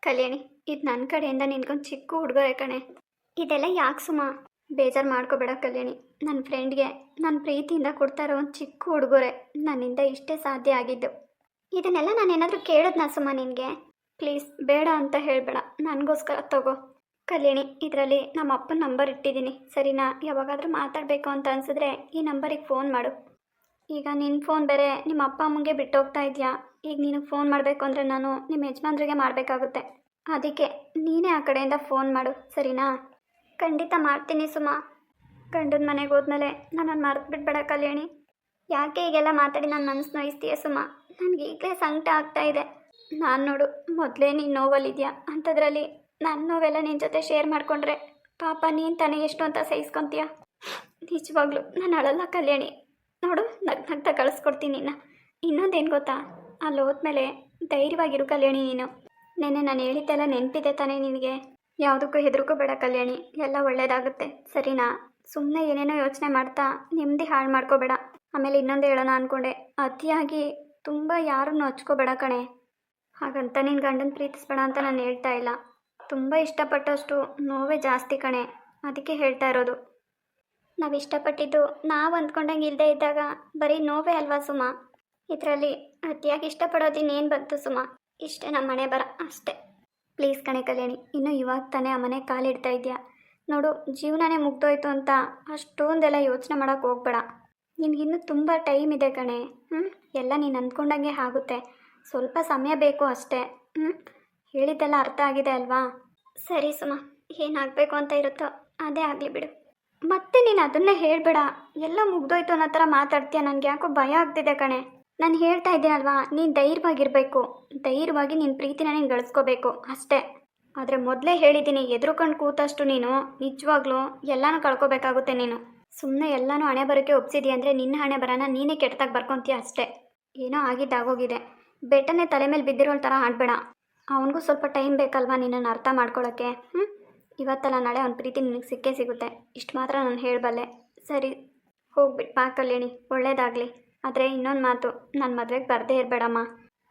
ಕಲ್ಯಾಣಿ, ಇದು ನನ್ನ ಕಡೆಯಿಂದ ನಿನ್ಗೊಂದು ಚಿಕ್ಕ ಉಡುಗೊರೆ ಕಣೆ. ಇದೆಲ್ಲ ಯಾಕೆ ಸುಮಾ? ಬೇಜಾರು ಮಾಡ್ಕೋಬೇಡ ಕಲ್ಯಾಣಿ. ನನ್ನ ಫ್ರೆಂಡ್ಗೆ ನನ್ನ ಪ್ರೀತಿಯಿಂದ ಕೊಡ್ತಾ ಇರೋ ಒಂದು ಚಿಕ್ಕ ಉಡುಗೊರೆ. ನನ್ನಿಂದ ಇಷ್ಟೇ ಸಾಧ್ಯ ಆಗಿದ್ದು. ಇದನ್ನೆಲ್ಲ ನಾನೇನಾದರೂ ಕೇಳಿದ್ನಾ ಸುಮಾ ನಿನಗೆ? ಪ್ಲೀಸ್ ಬೇಡ ಅಂತ ಹೇಳಬೇಡ, ನನಗೋಸ್ಕರ ತಗೋ. ಕಲ್ಯಾಣಿ, ಇದರಲ್ಲಿ ನಮ್ಮ ಅಪ್ಪನ ನಂಬರ್ ಇಟ್ಟಿದ್ದೀನಿ, ಸರಿನಾ? ಯಾವಾಗಾದರೂ ಮಾತಾಡಬೇಕು ಅಂತ ಅನಿಸಿದ್ರೆ ಈ ನಂಬರಿಗೆ ಫೋನ್ ಮಾಡು. ಈಗ ನಿನ್ನ ಫೋನ್ ಬೇರೆ ನಿಮ್ಮ ಅಪ್ಪ ಅಮ್ಮಂಗೆ ಬಿಟ್ಟೋಗ್ತಾ ಇದೆಯಾ? ಈಗ ನಿನಗೆ ಫೋನ್ ಮಾಡಬೇಕು ಅಂದರೆ ನಾನು ನಿಮ್ಮ ಯಜಮಾನ್ರಿಗೆ ಮಾಡಬೇಕಾಗುತ್ತೆ. ಅದಕ್ಕೆ ನೀನೇ ಆ ಕಡೆಯಿಂದ ಫೋನ್ ಮಾಡು, ಸರಿನಾ? ಖಂಡಿತ ಮಾಡ್ತೀನಿ ಸುಮಾ. ಗಂಡನ ಮನೆಗೆ ಹೋದ್ಮೇಲೆ ನನ್ನನ್ನು ಮರೆತು ಬಿಟ್ಬೇಡ ಕಲ್ಯಾಣಿ. ಯಾಕೆ ಈಗೆಲ್ಲ ಮಾತಾಡಿ ನನ್ನ ಮನಸ್ಸು ನೋಯಿಸ್ತೀಯ ಸುಮಾ? ನನಗೆ ಈಗಲೇ ಸಂಕಟ ಆಗ್ತಾ ಇದೆ. ನಾನು ನೋಡು, ಮೊದಲೇ ನೀನು ನೋವಲ್ಲಿದೆಯಾ, ಅಂಥದ್ರಲ್ಲಿ ನನ್ನ ನೋವೆಲ್ಲ ನಿನ್ನ ಜೊತೆ ಶೇರ್ ಮಾಡಿಕೊಂಡ್ರೆ ಪಾಪ ನೀನು ತಾನೇ ಎಷ್ಟು ಅಂತ ಸಹಿಸ್ಕೊತೀಯ? ನಿಜವಾಗ್ಲೂ ನಾನು ಅಳಲ್ಲ ಕಲ್ಯಾಣಿ. ನೋಡು, ನಗ್ನಗ್ತಾ ಕಳಿಸ್ಕೊಡ್ತೀನಿ ನಿನ್ನ. ಇನ್ನೊಂದೇನು ಗೊತ್ತಾ, ಅಲ್ಲಿ ಹೋದ್ಮೇಲೆ ಧೈರ್ಯವಾಗಿರು ಕಲ್ಯಾಣಿ ನೀನು. ನೆನ್ನೆ ನಾನು ಹೇಳಿದ್ದೆಲ್ಲ ನೆನಪಿದೆ ತಾನೇ ನಿನಗೆ? ಯಾವುದಕ್ಕೂ ಹೆದರ್ಕೋಬೇಡ ಕಲ್ಯಾಣಿ, ಎಲ್ಲ ಒಳ್ಳೇದಾಗುತ್ತೆ, ಸರಿನಾ? ಸುಮ್ಮನೆ ಏನೇನೋ ಯೋಚನೆ ಮಾಡ್ತಾ ನೆಮ್ಮದಿ ಹಾಳು ಮಾಡ್ಕೋಬೇಡ. ಆಮೇಲೆ ಇನ್ನೊಂದು ಹೇಳೋಣ ಅಂದ್ಕೊಂಡೆ, ಅತಿಯಾಗಿ ತುಂಬ ಯಾರನ್ನು ಹಚ್ಕೋಬೇಡ ಕಣೆ. ಹಾಗಂತ ನಿನ್ನ ಗಂಡನ ಪ್ರೀತಿಸ್ಬೇಡ ಅಂತ ನಾನು ಹೇಳ್ತಾ ಇಲ್ಲ. ತುಂಬ ಇಷ್ಟಪಟ್ಟಷ್ಟು ನೋವೇ ಜಾಸ್ತಿ ಕಣೆ, ಅದಕ್ಕೆ ಹೇಳ್ತಾ ಇರೋದು. ನಾವು ಇಷ್ಟಪಟ್ಟಿದ್ದು ನಾವು ಅಂದ್ಕೊಂಡಂಗೆ ಇಲ್ಲದೆ ಇದ್ದಾಗ ಬರೀ ನೋವೇ ಅಲ್ವಾ ಸುಮಾ? ಇದರಲ್ಲಿ ಅತಿಯಾಗಿ ಇಷ್ಟಪಡೋದಿನ್ನೇನು ಬಂತು ಸುಮಾ? ಇಷ್ಟೇ ನಮ್ಮ ಮನೆ ಬರ, ಅಷ್ಟೇ. ಪ್ಲೀಸ್ ಕಣೆ ಕಲ್ಯಾಣಿ, ಇನ್ನೂ ಇವಾಗ ತಾನೇ ಆ ಮನೆ ಕಾಲಿಡ್ತಾ ಇದೆಯಾ. ನೋಡು, ಜೀವನನೇ ಮುಗ್ದೋಯ್ತು ಅಂತ ಅಷ್ಟೊಂದೆಲ್ಲ ಯೋಚನೆ ಮಾಡೋಕ್ಕೆ ಹೋಗ್ಬೇಡ. ನಿನಗಿನ್ನೂ ತುಂಬ ಟೈಮ್ ಇದೆ ಕಣೆ. ಎಲ್ಲ ನೀನು ಅಂದ್ಕೊಂಡಂಗೆ ಆಗುತ್ತೆ, ಸ್ವಲ್ಪ ಸಮಯ ಬೇಕು ಅಷ್ಟೇ. ಹೇಳಿದ್ದೆಲ್ಲ ಅರ್ಥ ಆಗಿದೆ ಅಲ್ವಾ? ಸರಿ ಸುಮಾ, ಏನಾಗಬೇಕು ಅಂತ ಇರುತ್ತೋ ಅದೇ ಆಗಲಿ ಬಿಡು. ಮತ್ತೆ ನೀನು ಅದನ್ನೇ ಹೇಳಬೇಡ, ಎಲ್ಲ ಮುಗ್ದೋಯ್ತು ಅನ್ನೋ ಥರ ಮಾತಾಡ್ತೀಯ. ನನಗೆ ಯಾಕೋ ಭಯ ಆಗ್ತಿದೆ ಕಣೆ. ನಾನು ಹೇಳ್ತಾ ಇದ್ದೀನಲ್ವಾ, ನೀನು ಧೈರ್ಯವಾಗಿರಬೇಕು. ಧೈರ್ಯವಾಗಿ ನಿನ್ನ ಪ್ರೀತಿನ ನೀನು ಗಳಿಸ್ಕೋಬೇಕು ಅಷ್ಟೇ. ಆದರೆ ಮೊದಲೇ ಹೇಳಿದ್ದೀನಿ, ಎದುರುಕೊಂಡು ಕೂತಷ್ಟು ನೀನು ನಿಜವಾಗ್ಲೂ ಎಲ್ಲನೂ ಕಳ್ಕೊಬೇಕಾಗುತ್ತೆ. ನೀನು ಸುಮ್ಮನೆ ಎಲ್ಲನೂ ಹಣೆ ಬರೋಕ್ಕೆ ಒಪ್ಸಿದೀಯ ಅಂದರೆ ನಿನ್ನ ಹಣೆ ಬರೋಣ ನೀನೇ ಕೆಟ್ಟದಾಗ ಬರ್ಕೊತೀಯ ಅಷ್ಟೇ. ಏನೋ ಆಗಿದ್ದಾಗೋಗಿದೆ. ಬೆಟ್ಟನೇ ತಲೆ ಮೇಲೆ ಬಿದ್ದಿರೋ ಥರ ಆಡಬೇಡ. ಅವನಿಗೂ ಸ್ವಲ್ಪ ಟೈಮ್ ಬೇಕಲ್ವಾ ನಿನ್ನನ್ನು ಅರ್ಥ ಮಾಡ್ಕೊಳ್ಳೋಕ್ಕೆ. ಇವತ್ತಲ್ಲ ನಾಳೆ ಅವನ ಪ್ರೀತಿ ನಿನಗೆ ಸಿಕ್ಕೇ ಸಿಗುತ್ತೆ, ಇಷ್ಟು ಮಾತ್ರ ನಾನು ಹೇಳಬಲ್ಲೆ. ಸರಿ, ಹೋಗ್ಬಿಟ್ಟು ಬಾ ಕಲ್ಯಾಣಿ, ಒಳ್ಳೇದಾಗಲಿ. ಆದರೆ ಇನ್ನೊಂದು ಮಾತು, ನಾನು ಮದುವೆಗೆ ಬರದೇ ಇರಬೇಡಮ್ಮ.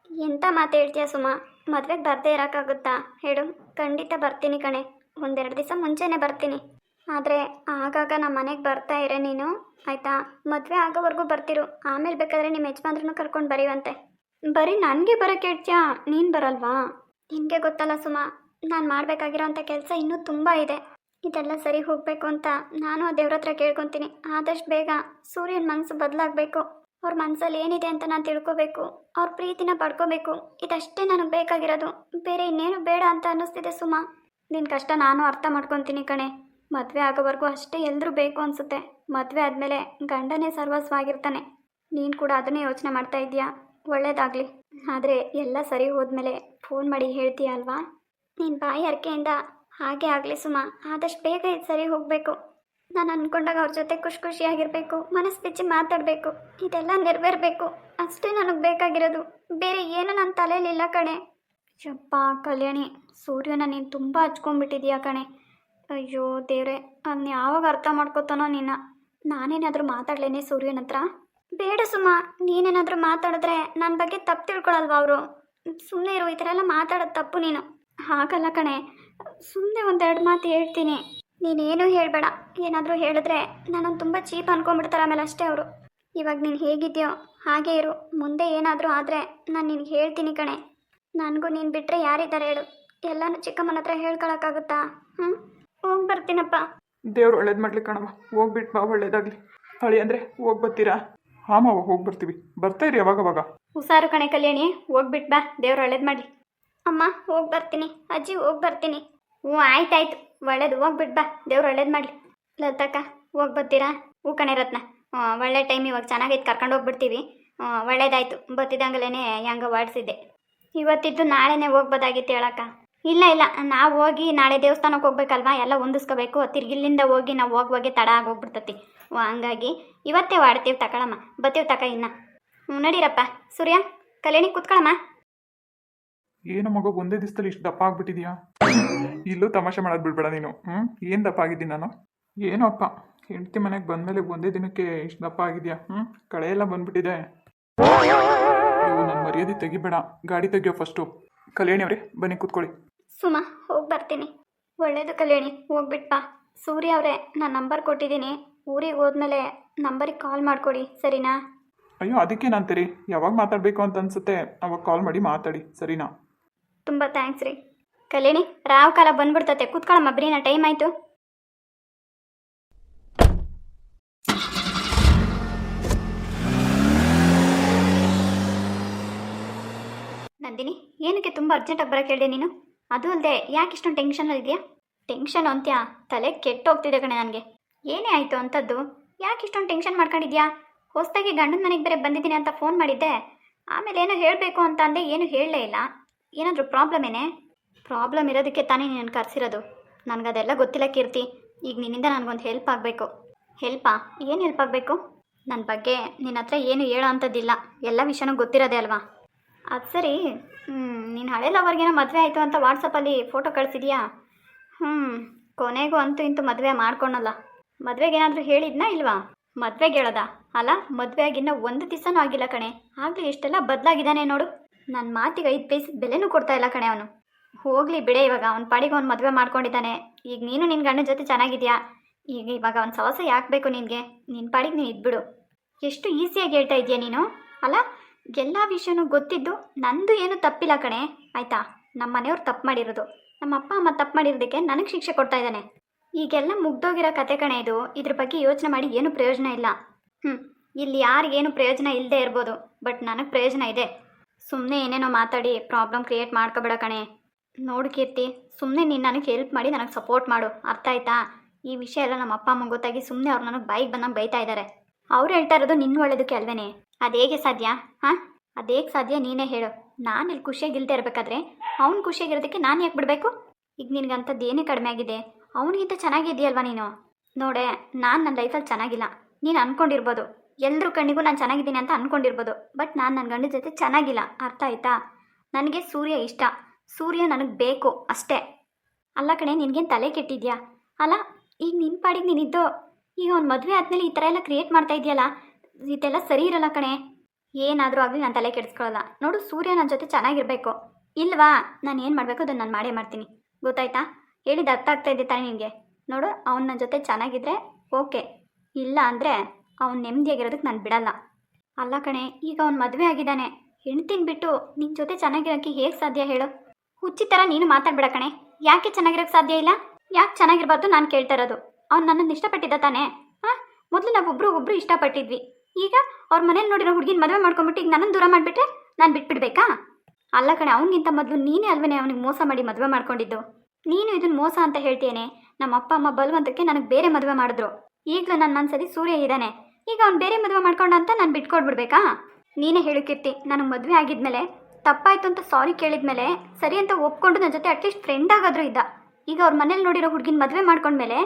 ಎಂಥ ಮಾತು ಹೇಳ್ತೀಯ ಸುಮಾ? ಮದುವೆಗೆ ಬರದೇ ಇರೋಕ್ಕಾಗುತ್ತಾ ಹೇಳು? ಖಂಡಿತ ಬರ್ತೀನಿ ಕಣೆ, ಒಂದೆರಡು ದಿವಸ ಮುಂಚೆನೇ ಬರ್ತೀನಿ. ಆದರೆ ಆಗಾಗ ನಮ್ಮ ಮನೆಗೆ ಬರ್ತಾ ಇರೆ ನೀನು, ಆಯಿತಾ? ಮದುವೆ ಆಗೋವರೆಗೂ ಬರ್ತಿರು, ಆಮೇಲೆ ಬೇಕಾದರೆ ನಿಮ್ಮ ಯಜಮಾನ್ರನ್ನು ಕರ್ಕೊಂಡು ಬರೀವಂತೆ. ಬರೀ ನನಗೆ ಬರೋಕ್ಕೆ ಹೇಳ್ತೀಯಾ, ನೀನು ಬರಲ್ವಾ? ನಿನಗೆ ಗೊತ್ತಲ್ಲ ಸುಮಾ, ನಾನು ಮಾಡಬೇಕಾಗಿರೋಂಥ ಕೆಲಸ ಇನ್ನೂ ತುಂಬ ಇದೆ. ಇದೆಲ್ಲ ಸರಿ ಹೋಗಬೇಕು ಅಂತ ನಾನು ದೇವ್ರ ಹತ್ರ ಕೇಳ್ಕೊತೀನಿ. ಆದಷ್ಟು ಬೇಗ ಸೂರ್ಯನ ಮನಸ್ಸು ಬದಲಾಗಬೇಕು. ಅವ್ರ ಮನಸ್ಸಲ್ಲಿ ಏನಿದೆ ಅಂತ ನಾನು ತಿಳ್ಕೊಬೇಕು, ಅವ್ರ ಪ್ರೀತಿನ ಪಡ್ಕೋಬೇಕು. ಇದಷ್ಟೇ ನನಗೆ ಬೇಕಾಗಿರೋದು, ಬೇರೆ ಇನ್ನೇನು ಬೇಡ ಅಂತ ಅನ್ನಿಸ್ತಿದೆ ಸುಮಾ. ನಿನ್ನ ಕಷ್ಟ ನಾನು ಅರ್ಥ ಮಾಡ್ಕೊತೀನಿ ಕಣೆ. ಮದುವೆ ಆಗೋವರೆಗೂ ಅಷ್ಟೇ ಎಲ್ಲರೂ ಬೇಕು ಅನಿಸುತ್ತೆ. ಮದುವೆ ಆದಮೇಲೆ ಗಂಡನೇ ಸರ್ವಸ್ವಾಗಿರ್ತಾನೆ. ನೀನು ಕೂಡ ಅದನ್ನೇ ಯೋಚನೆ ಮಾಡ್ತಾ ಇದೀಯಾ? ಒಳ್ಳೇದಾಗಲಿ. ಆದರೆ ಎಲ್ಲ ಸರಿ ಹೋದ್ಮೇಲೆ ಫೋನ್ ಮಾಡಿ ಹೇಳ್ತೀಯ ಅಲ್ವಾ? ನೀನು ಬಾಯಿ ಅರಿಕೆಯಿಂದ ಹಾಗೆ ಆಗಲಿ ಸುಮಾ. ಆದಷ್ಟು ಬೇಗ ಇದು ಸರಿ ಹೋಗಬೇಕು. ನಾನು ಅಂದ್ಕೊಂಡಾಗ ಅವ್ರ ಜೊತೆ ಖುಷಿಯಾಗಿರಬೇಕು, ಮನಸ್ಸು ಬಿಚ್ಚಿ ಮಾತಾಡಬೇಕು, ಇದೆಲ್ಲ ನೆರವೇರಬೇಕು. ಅಷ್ಟೇ ನನಗೆ ಬೇಕಾಗಿರೋದು, ಬೇರೆ ಏನು ನನ್ನ ತಲೆಯಲ್ಲಿಲ್ಲ ಕಣೆ. ಯಪ್ಪ ಕಲ್ಯಾಣಿ, ಸೂರ್ಯನ ನೀನು ತುಂಬ ಹಚ್ಕೊಂಡ್ಬಿಟ್ಟಿದೀಯಾ ಕಣೆ. ಅಯ್ಯೋ ದೇವ್ರೆ, ಅವ್ನು ಯಾವಾಗ ಅರ್ಥ ಮಾಡ್ಕೋತಾನೋ ನಿನ್ನ. ನಾನೇನಾದರೂ ಮಾತಾಡಲೇನೆ ಸೂರ್ಯನ ಹತ್ರ? ಬೇಡ ಸುಮಾ, ನೀನೇನಾದರೂ ಮಾತಾಡಿದ್ರೆ ನನ್ನ ಬಗ್ಗೆ ತಪ್ಪು ತಿಳ್ಕೊಳಲ್ವ ಅವರು? ಸುಮ್ಮನೆ ಇರು, ಈ ಥರ ಎಲ್ಲ ಮಾತಾಡೋದು ತಪ್ಪು ನೀನು. ಹಾಗಲ್ಲ ಕಣೆ, ಸುಮ್ಮನೆ ಒಂದೆರಡು ಮಾತು ಹೇಳ್ತೀನಿ, ನೀನೇನು ಹೇಳಬೇಡ. ಏನಾದರೂ ಹೇಳಿದ್ರೆ ನನ್ನನ್ನು ತುಂಬ ಚೀಪ್ ಅಂದ್ಕೊಂಡ್ಬಿಡ್ತಾರೆ ಆಮೇಲೆ ಅಷ್ಟೇ ಅವರು. ಇವಾಗ ನೀನು ಹೇಗಿದೆಯೋ ಹಾಗೇ ಇರು. ಮುಂದೆ ಏನಾದರೂ ಆದರೆ ನಾನು ನಿನಗೆ ಹೇಳ್ತೀನಿ ಕಣೆ. ನನಗೂ ನೀನು ಬಿಟ್ಟರೆ ಯಾರಿದ್ದಾರೆ ಹೇಳು? ಎಲ್ಲನೂ ಚಿಕ್ಕಮ್ಮನ ಹತ್ರ ಹೇಳ್ಕೊಳಕ್ಕಾಗುತ್ತಾ? ಹೋಗಿ ಬರ್ತೀನಪ್ಪ. ದೇವ್ರು ಒಳ್ಳೇದು ಮಾಡ್ಲಿ ಕಣವ, ಹೋಗ್ಬಿಟ್ಟು ಬಾ, ಒಳ್ಳೇದಾಗಲಿ. ಹಳಿ ಅಂದರೆ ಹೋಗಿ ಬರ್ತೀರಾ? ಹಾಂ ಮಾವ, ಹೋಗಿ ಬರ್ತೀವಿ. ಬರ್ತಾ ಇರಿ ಅವಾಗವಾಗ. ಹುಷಾರು ಕಣೆ ಕಲ್ಯಾಣಿ, ಹೋಗ್ಬಿಟ್ಟು ಬಾ, ದೇವ್ರು ಒಳ್ಳೇದು ಮಾಡಲಿ. ಅಮ್ಮ ಹೋಗಿ ಬರ್ತೀನಿ, ಅಜ್ಜಿ ಹೋಗಿ ಬರ್ತೀನಿ. ಆಯ್ತಾಯ್ತು, ಒಳ್ಳೇದು, ಹೋಗ್ಬಿಟ್ಟು ಬಾ, ದೇವ್ರು ಒಳ್ಳೇದು ಮಾಡಲಿ. ಲತಕ್ಕ ಹೋಗಿ ಬರ್ತೀರಾ? ಕಣೆ ರತ್ನ, ಒಳ್ಳೆ ಟೈಮ್ ಇವಾಗ ಚೆನ್ನಾಗೈತೆ, ಕರ್ಕೊಂಡು ಹೋಗ್ಬಿಡ್ತೀವಿ. ಒಳ್ಳೇದಾಯ್ತು, ಬತ್ತಿದಂಗಲೇ ಹೆಂಗೆ ಓಡಿಸಿದ್ದೆ. ಇವತ್ತಿದ್ದು ನಾಳೆನೇ ಹೋಗ್ಬೋದಾಗಿತ್ತು ಹೇಳಕ್ಕ. ಇಲ್ಲ ನಾವು ಹೋಗಿ ನಾಳೆ ದೇವಸ್ಥಾನಕ್ಕೆ ಹೋಗ್ಬೇಕಲ್ವಾ, ಎಲ್ಲ ಹೊಂದಿಸ್ಕೋಬೇಕು. ತಿರ್ಗಿಲ್ಲಿಂದ ಹೋಗಿ ನಾವು ಹೋಗುವಾಗೆ ತಡ ಆಗೋಗ್ಬಿಡ್ತತಿ. ಹಂಗಾಗಿ ಇವತ್ತೇ ವಾಡ್ತೀವಿ, ತಗೊಳಮ್ಮ, ಬತ್ತೀವಿ ತಕ ಇನ್ನು. ನಡೀರಪ್ಪ. ಸೂರ್ಯ, ಕಲ್ಯಾಣಿ ಕೂತ್ಕೊಳ್ಳಮ್ಮ. ಏನು ಮಗು, ಒಂದೇ ದಿವಸದಲ್ಲಿ ಇಷ್ಟು ದಪ್ಪ ಆಗ್ಬಿಟ್ಟಿದ್ಯಾ? ಇಲ್ಲೂ ತಮಾಷೆ ಮಾಡೋದು ಬಿಡ್ಬೇಡ ನೀನು. ಏನು ದಪ್ಪ ಆಗಿದ್ದೀನಿ ನಾನು? ಏನೋ ಅಪ್ಪ, ಹೆಂಡತಿ ಮನೆಗೆ ಬಂದಮೇಲೆ ಒಂದೇ ದಿನಕ್ಕೆ ಇಷ್ಟು ದಪ್ಪ ಆಗಿದೆಯಾ? ಕಳೆ ಎಲ್ಲ ಬಂದ್ಬಿಟ್ಟಿದೆ. ನನ್ನ ಮರ್ಯಾದೆ ತೆಗಿಬೇಡ, ಗಾಡಿ ತೆಗಿಯೋ ಫಸ್ಟು. ಕಲ್ಯಾಣಿ ಅವರೇ ಬನ್ನಿ ಕೂತ್ಕೊಳ್ಳಿ. ಸುಮಾ ಹೋಗಿ ಬರ್ತೀನಿ. ಒಳ್ಳೇದು ಕಲ್ಯಾಣಿ, ಹೋಗ್ಬಿಟ್ಟು ಬಾ. ಸೂರ್ಯ ಅವರೇ, ನಾನು ನಂಬರ್ ಕೊಟ್ಟಿದ್ದೀನಿ. ಊರಿಗೆ ಹೋದ್ಮೇಲೆ ನಂಬರಿಗೆ ಕಾಲ್ ಮಾಡಿಕೊಡಿ, ಸರಿನಾ? ಅಯ್ಯೋ ಅದಕ್ಕೆ ನಾನು ತೆರಿ ಯಾವಾಗ ಮಾತಾಡಬೇಕು ಅಂತ ಅನ್ಸುತ್ತೆ ಅವಾಗ ಕಾಲ್ ಮಾಡಿ ಮಾತಾಡಿ, ಸರಿನಾ? ತುಂಬ ಥ್ಯಾಂಕ್ಸ್ ರೀ. ಕಲ್ಯಾಣಿ, ರಾವ್ ಕಾಲ ಬಂದ್ಬಿಡ್ತತೆ, ಕೂತ್ಕೊಳ್ಳಮ್ಮ ಬ್ರೀನಾ, ಟೈಮ್ ಆಯಿತು. ನಂದಿನಿ, ಏನಕ್ಕೆ ತುಂಬ ಅರ್ಜೆಂಟಾಗಿ ಬರೋಕ್ಕೆ ಹೇಳಿದೆ ನೀನು? ಅದು ಅಲ್ಲದೆ ಯಾಕೆ ಇಷ್ಟೊಂದು ಟೆನ್ಷನಲ್ಲಿದೆಯಾ? ಟೆನ್ಷನ್ ಅಂತ್ಯಾ? ತಲೆ ಕೆಟ್ಟೋಗ್ತಿದೆ ಕಣೆ ನನಗೆ. ಏನೇ ಆಯಿತು ಅಂಥದ್ದು? ಯಾಕೆ ಇಷ್ಟೊಂದು ಟೆನ್ಷನ್ ಮಾಡ್ಕೊಂಡಿದ್ಯಾ? ಹೊಸದಾಗಿ ಗಂಡನ ಮನೆಗೆ ಬೇರೆ ಬಂದಿದ್ದೀನಿ ಅಂತ ಫೋನ್ ಮಾಡಿದ್ದೆ. ಆಮೇಲೆ ಏನೋ ಹೇಳಬೇಕು ಅಂತ ಅಂದೆ, ಏನು ಹೇಳಲೇ ಇಲ್ಲ. ಏನಾದರೂ ಪ್ರಾಬ್ಲಮ್ ಏನೇ? ಪ್ರಾಬ್ಲಮ್ ಇರೋದಕ್ಕೆ ತಾನೇ ನೀನು ಕರೆಸಿರೋದು. ನನಗದೆಲ್ಲ ಗೊತ್ತಿಲ್ಲ ಕೀರ್ತಿ. ಈಗ ನಿನ್ನಿಂದ ನನಗೊಂದು ಹೆಲ್ಪ್ ಆಗಬೇಕು. ಹೆಲ್ಪಾ? ಏನು ಹೆಲ್ಪ್ ಆಗಬೇಕು? ನನ್ನ ಬಗ್ಗೆ ನಿನ್ನ ಹತ್ರ ಏನು ಹೇಳೋ ಅಂಥದ್ದಿಲ್ಲ, ಎಲ್ಲ ವಿಷಯನೂ ಗೊತ್ತಿರೋದೇ ಅಲ್ವಾ? ಅದು ಸರಿ, ನೀನು ಹಳೆ ಲವರ್ಗೇನೋ ಮದುವೆ ಆಯಿತು ಅಂತ ವಾಟ್ಸಪ್ಪಲ್ಲಿ ಫೋಟೋ ಕಳಿಸಿದ್ಯಾ? ಕೊನೆಗೂ ಅಂತೂ ಇಂತೂ ಮದುವೆ ಮಾಡ್ಕೊಳಲ್ಲ. ಮದುವೆಗೇನಾದರೂ ಹೇಳಿದ್ನಾ ಇಲ್ವಾ? ಮದುವೆಗೆ ಹೇಳೋದಾ? ಅಲ್ಲ, ಮದುವೆ ಆಗಿನ್ನ ಒಂದು ದಿವಸನೂ ಆಗಿಲ್ಲ ಕಣೆ, ಆಗಲಿ ಎಷ್ಟೆಲ್ಲ ಬದಲಾಗಿದ್ದಾನೆ ನೋಡು. ನನ್ನ ಮಾತಿಗೆ 5 ಪೈಸೆ ಬೆಲೆನೂ ಕೊಡ್ತಾ ಇಲ್ಲ ಕಣೆ ಅವನು. ಹೋಗಲಿ ಬಿಡೆ, ಇವಾಗ ಅವ್ನ ಪಾಡಿಗೆ ಅವ್ನು ಮದುವೆ ಮಾಡ್ಕೊಂಡಿದ್ದಾನೆ. ಈಗ ನೀನು ನಿನ್ನ ಗಂಡನ ಜೊತೆ ಚೆನ್ನಾಗಿದ್ಯಾ. ಇವಾಗ ಅವ್ನ ಸವಾಸ ಯಾಕೆ ಬೇಕು ನಿನಗೆ? ನಿನ್ನ ಪಾಡಿಗೆ ನೀನು ಇದ್ಬಿಡು. ಎಷ್ಟು ಈಸಿಯಾಗಿ ಹೇಳ್ತಾ ಇದೆಯಾ ನೀನು? ಅಲ್ಲ, ಎಲ್ಲ ವಿಷಯನೂ ಗೊತ್ತಿದ್ದು ನಂದು ಏನು ತಪ್ಪಿಲ್ಲ ಕಣೆ, ಆಯಿತಾ? ನಮ್ಮ ಮನೆಯವ್ರು ತಪ್ಪು ಮಾಡಿರೋದು, ನಮ್ಮ ಅಪ್ಪ ಅಮ್ಮ ತಪ್ಪು ಮಾಡಿರೋದಕ್ಕೆ ನನಗೆ ಶಿಕ್ಷೆ ಕೊಡ್ತಾ ಇದ್ದಾನೆ. ಈಗೆಲ್ಲ ಮುಗ್ದೋಗಿರೋ ಕತೆ ಕಣೆ ಇದು. ಇದ್ರ ಬಗ್ಗೆ ಯೋಚನೆ ಮಾಡಿ ಏನೂ ಪ್ರಯೋಜನ ಇಲ್ಲ. ಇಲ್ಲಿ ಯಾರಿಗೇನು ಪ್ರಯೋಜನ ಇಲ್ಲದೆ ಇರ್ಬೋದು, ಬಟ್ ನನಗೆ ಪ್ರಯೋಜನ ಇದೆ. ಸುಮ್ಮನೆ ಏನೇನೋ ಮಾತಾಡಿ ಪ್ರಾಬ್ಲಮ್ ಕ್ರಿಯೇಟ್ ಮಾಡ್ಕೋಬೇಡ ಕಣೆ. ನೋಡು ಕೀರ್ತಿ, ಸುಮ್ಮನೆ ನೀನು ನನಗೆ ಹೆಲ್ಪ್ ಮಾಡಿ ನನಗೆ ಸಪೋರ್ಟ್ ಮಾಡು, ಅರ್ಥ ಆಯ್ತಾ? ಈ ವಿಷಯ ಎಲ್ಲ ನಮ್ಮ ಅಪ್ಪ ಅಮ್ಮಂಗೆ ಗೊತ್ತಾಗಿ ಸುಮ್ಮನೆ ಅವ್ರು ನನಗೆ ಬಾಯಿಗೆ ಬಂದಂಗೆ ಬೈತಾ ಇದ್ದಾರೆ. ಅವ್ರು ಹೇಳ್ತಾ ಇರೋದು ನಿನ್ನ ಒಳ್ಳೇದಕ್ಕೆ ಅಲ್ವೇನೆ? ಅದು ಹೇಗೆ ಸಾಧ್ಯ? ಅದು ಹೇಗೆ ಸಾಧ್ಯ ನೀನೇ ಹೇಳು. ನಾನು ಇಲ್ಲಿ ಖುಷಿಯಾಗಿಲ್ಲದೆ ಇರಬೇಕಾದ್ರೆ ಅವ್ನು ಖುಷಿಯಾಗಿರೋದಕ್ಕೆ ನಾನು ಯಾಕೆ ಬಿಡಬೇಕು? ಈಗ ನಿನಗಂಥದ್ದು ಏನೇ ಕಡಿಮೆ ಆಗಿದೆ, ಅವನಿಗಿಂತ ಚೆನ್ನಾಗಿದೆಯಲ್ವಾ ನೀನು? ನೋಡೆ, ನಾನು ನನ್ನ ಲೈಫಲ್ಲಿ ಚೆನ್ನಾಗಿಲ್ಲ. ನೀನು ಅಂದ್ಕೊಂಡಿರ್ಬೋದು, ಎಲ್ಲರೂ ಕಣ್ಣಿಗೂ ನಾನು ಚೆನ್ನಾಗಿದ್ದೀನಿ ಅಂತ ಅಂದ್ಕೊಂಡಿರ್ಬೋದು, ಬಟ್ ನಾನು ನನ್ನ ಗಂಡನ ಜೊತೆ ಚೆನ್ನಾಗಿಲ್ಲ, ಅರ್ಥ ಆಯ್ತಾ? ನನಗೆ ಸೂರ್ಯ ಇಷ್ಟ, ಸೂರ್ಯ ನನಗೆ ಬೇಕು ಅಷ್ಟೇ. ಅಲ್ಲ ಕಣೆ, ನಿನಗೇನು ತಲೆ ಕೆಟ್ಟಿದ್ಯಾ? ಅಲ್ಲ, ಈಗ ನಿನ್ನ ಪಾಡಿಗೆ ನೀನಿದ್ದು ಈಗ ಅವ್ನು ಮದುವೆ ಆದಮೇಲೆ ಈ ಥರ ಎಲ್ಲ ಕ್ರಿಯೇಟ್ ಮಾಡ್ತಾ ಇದೆಯಲ್ಲ, ಇದೆಲ್ಲ ಸರಿ ಇರಲ್ಲ ಕಣೆ. ಏನಾದರೂ ಆಗಲಿ ನಾನು ತಲೆ ಕೆಡಿಸ್ಕೊಳ್ಳಲ್ಲ. ನೋಡು, ಸೂರ್ಯ ನನ್ನ ಜೊತೆ ಚೆನ್ನಾಗಿರಬೇಕು, ಇಲ್ವಾ? ನಾನು ಏನು ಮಾಡಬೇಕು ಅದನ್ನು ನಾನು ಮಾಡೇ ಮಾಡ್ತೀನಿ, ಗೊತ್ತಾಯ್ತಾ? ಹೇಳಿದ್ದು ಅರ್ಥ ಆಗ್ತಾ ಇದೆ ತಾನೇ ನಿನಗೆ? ನೋಡು, ಅವ್ನು ನನ್ನ ಜೊತೆ ಚೆನ್ನಾಗಿದ್ರೆ ಓಕೆ, ಇಲ್ಲ ಅಂದರೆ ಅವ್ನು ನೆಮ್ಮದಿಯಾಗಿರೋದಕ್ಕೆ ನಾನು ಬಿಡಲ್ಲ. ಅಲ್ಲ ಕಣೆ, ಈಗ ಅವ್ನು ಮದುವೆ ಆಗಿದ್ದಾನೆ, ಹೆಣ್ತಿನ ಬಿಟ್ಟು ನಿನ್ನ ಜೊತೆ ಚೆನ್ನಾಗಿರೋಕ್ಕೆ ಹೇಗೆ ಸಾಧ್ಯ ಹೇಳು? ಹುಚ್ಚಿ ಥರ ನೀನು ಮಾತಾಡ್ಬೇಡ ಕಣೆ. ಯಾಕೆ ಚೆನ್ನಾಗಿರೋಕ್ಕೆ ಸಾಧ್ಯ ಇಲ್ಲ? ಯಾಕೆ ಚೆನ್ನಾಗಿರ್ಬಾರ್ದು ನಾನು ಕೇಳ್ತಾ ಇರೋದು. ಅವ್ನು ನನ್ನನ್ನು ಇಷ್ಟಪಟ್ಟಿದ್ದ ತಾನೇ? ಮೊದಲು ನಾವು ಒಬ್ರು ಇಷ್ಟಪಟ್ಟಿದ್ವಿ. ಈಗ ಅವ್ರ ಮನೇಲಿ ನೋಡಿರೋ ಹುಡುಗಿನ ಮದುವೆ ಮಾಡ್ಕೊಂಬಿಟ್ಟು ಈಗ ನನ್ನನ್ನು ದೂರ ಮಾಡಿಬಿಟ್ರೆ ನಾನು ಬಿಟ್ಬಿಡ್ಬೇಕಾ? ಅಲ್ಲ ಕಣೆ, ಅವನಿಗಿಂತ ಮೊದಲು ನೀನೇ ಅಲ್ವೇ ಅವನಿಗೆ ಮೋಸ ಮಾಡಿ ಮದುವೆ ಮಾಡ್ಕೊಂಡಿದ್ದು. ನೀನು ಇದನ್ನು ಮೋಸ ಅಂತ ಹೇಳ್ತೇನೆ. ನಮ್ಮ ಅಪ್ಪ ಅಮ್ಮ ಬಲವಂತಕ್ಕೆ ನನಗೆ ಬೇರೆ ಮದುವೆ ಮಾಡಿದ್ರು. ಈಗಲೂ ನನ್ನ ಮನಸ್ಸಲ್ಲಿ ಸೂರ್ಯ ಇದ್ದಾನೆ. ಈಗ ಅವ್ನು ಬೇರೆ ಮದುವೆ ಮಾಡ್ಕೊಂಡ ಅಂತ ನಾನು ಬಿಟ್ಕೊಡ್ಬಿಡ್ಬೇಕಾ? ನೀನೇ ಹೇಳು ಕೀರ್ತಿ, ನನಗೆ ಮದುವೆ ಆಗಿದ್ಮೇಲೆ ತಪ್ಪಾಯ್ತು ಅಂತ ಸಾರಿ ಕೇಳಿದ್ಮೇಲೆ ಸರಿ ಅಂತ ಒಪ್ಕೊಂಡು ನನ್ನ ಜೊತೆ ಅಟ್ಲೀಸ್ಟ್ ಫ್ರೆಂಡ್ ಆಗಾದರೂ ಇದ್ದ. ಈಗ ಅವ್ರ ಮನೇಲಿ ನೋಡಿರೋ ಹುಡುಗಿನ ಮದುವೆ ಮಾಡ್ಕೊಂಡ್ಮೇಲೆ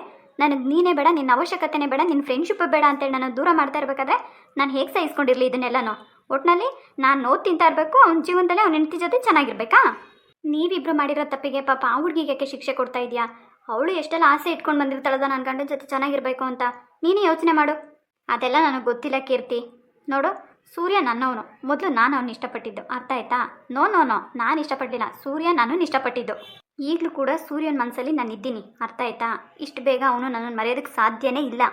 ನನಗೆ ನೀನೇ ಬೇಡ, ನಿನ್ನ ಅವಶ್ಯಕತೆನೇ ಬೇಡ, ನಿನ್ನ ಫ್ರೆಂಡ್ಶಿಪ್ ಬೇಡ ಅಂತೇಳಿ ನಾನು ದೂರ ಮಾಡ್ತಾ ಇರಬೇಕಾದ್ರೆ ನಾನು ಹೇಗೆ ಸಹಿಸ್ಕೊಂಡಿರಲಿ ಇದನ್ನೆಲ್ಲನೂ? ಒಟ್ಟಿನಲ್ಲಿ ನಾನು ನೋವು ತಿಂತಾ ಇರಬೇಕು, ಅವ್ನ ಜೀವನದಲ್ಲೇ ಅವ್ನ ಹೆಂಡತಿ ಜೊತೆ ಚೆನ್ನಾಗಿರ್ಬೇಕಾ? ನೀವಿಬ್ರು ಮಾಡಿರೋ ತಪ್ಪಿಗೆ ಪಾಪ ಆ ಹುಡುಗಿಗೆ ಯಾಕೆ ಶಿಕ್ಷೆ ಕೊಡ್ತಾ ಇದೆಯಾ? ಅವಳು ಎಷ್ಟೆಲ್ಲ ಆಸೆ ಇಟ್ಕೊಂಡು ಬಂದಿರ್ತಾಳದ ನನ್ನ ಗಂಡನ ಜೊತೆ ಚೆನ್ನಾಗಿರಬೇಕು ಅಂತ. ನೀನೇ ಯೋಚನೆ ಮಾಡು. ಅದೆಲ್ಲ ನನಗೆ ಗೊತ್ತಿಲ್ಲ ಕೀರ್ತಿ. ನೋಡು, ಸೂರ್ಯ ನನ್ನವನು, ಮೊದಲು ನಾನು ಅವನು ಇಷ್ಟಪಟ್ಟಿದ್ದು, ಅರ್ಥ ಆಯ್ತಾ? ನೋ ನಾನು ಇಷ್ಟಪಟ್ಟಿಲ್ಲ, ಸೂರ್ಯ ನಾನು ಇಷ್ಟಪಟ್ಟಿದ್ದು. ಈಗಲೂ ಕೂಡ ಸೂರ್ಯನ ಮನಸ್ಸಲ್ಲಿ ನಾನು ಇದ್ದೀನಿ, ಅರ್ಥ ಆಯ್ತಾ? ಇಷ್ಟು ಬೇಗ ಅವನು ನನ್ನನ್ನು ಮರೆಯೋದಕ್ಕೆ ಸಾಧ್ಯನೇ ಇಲ್ಲ.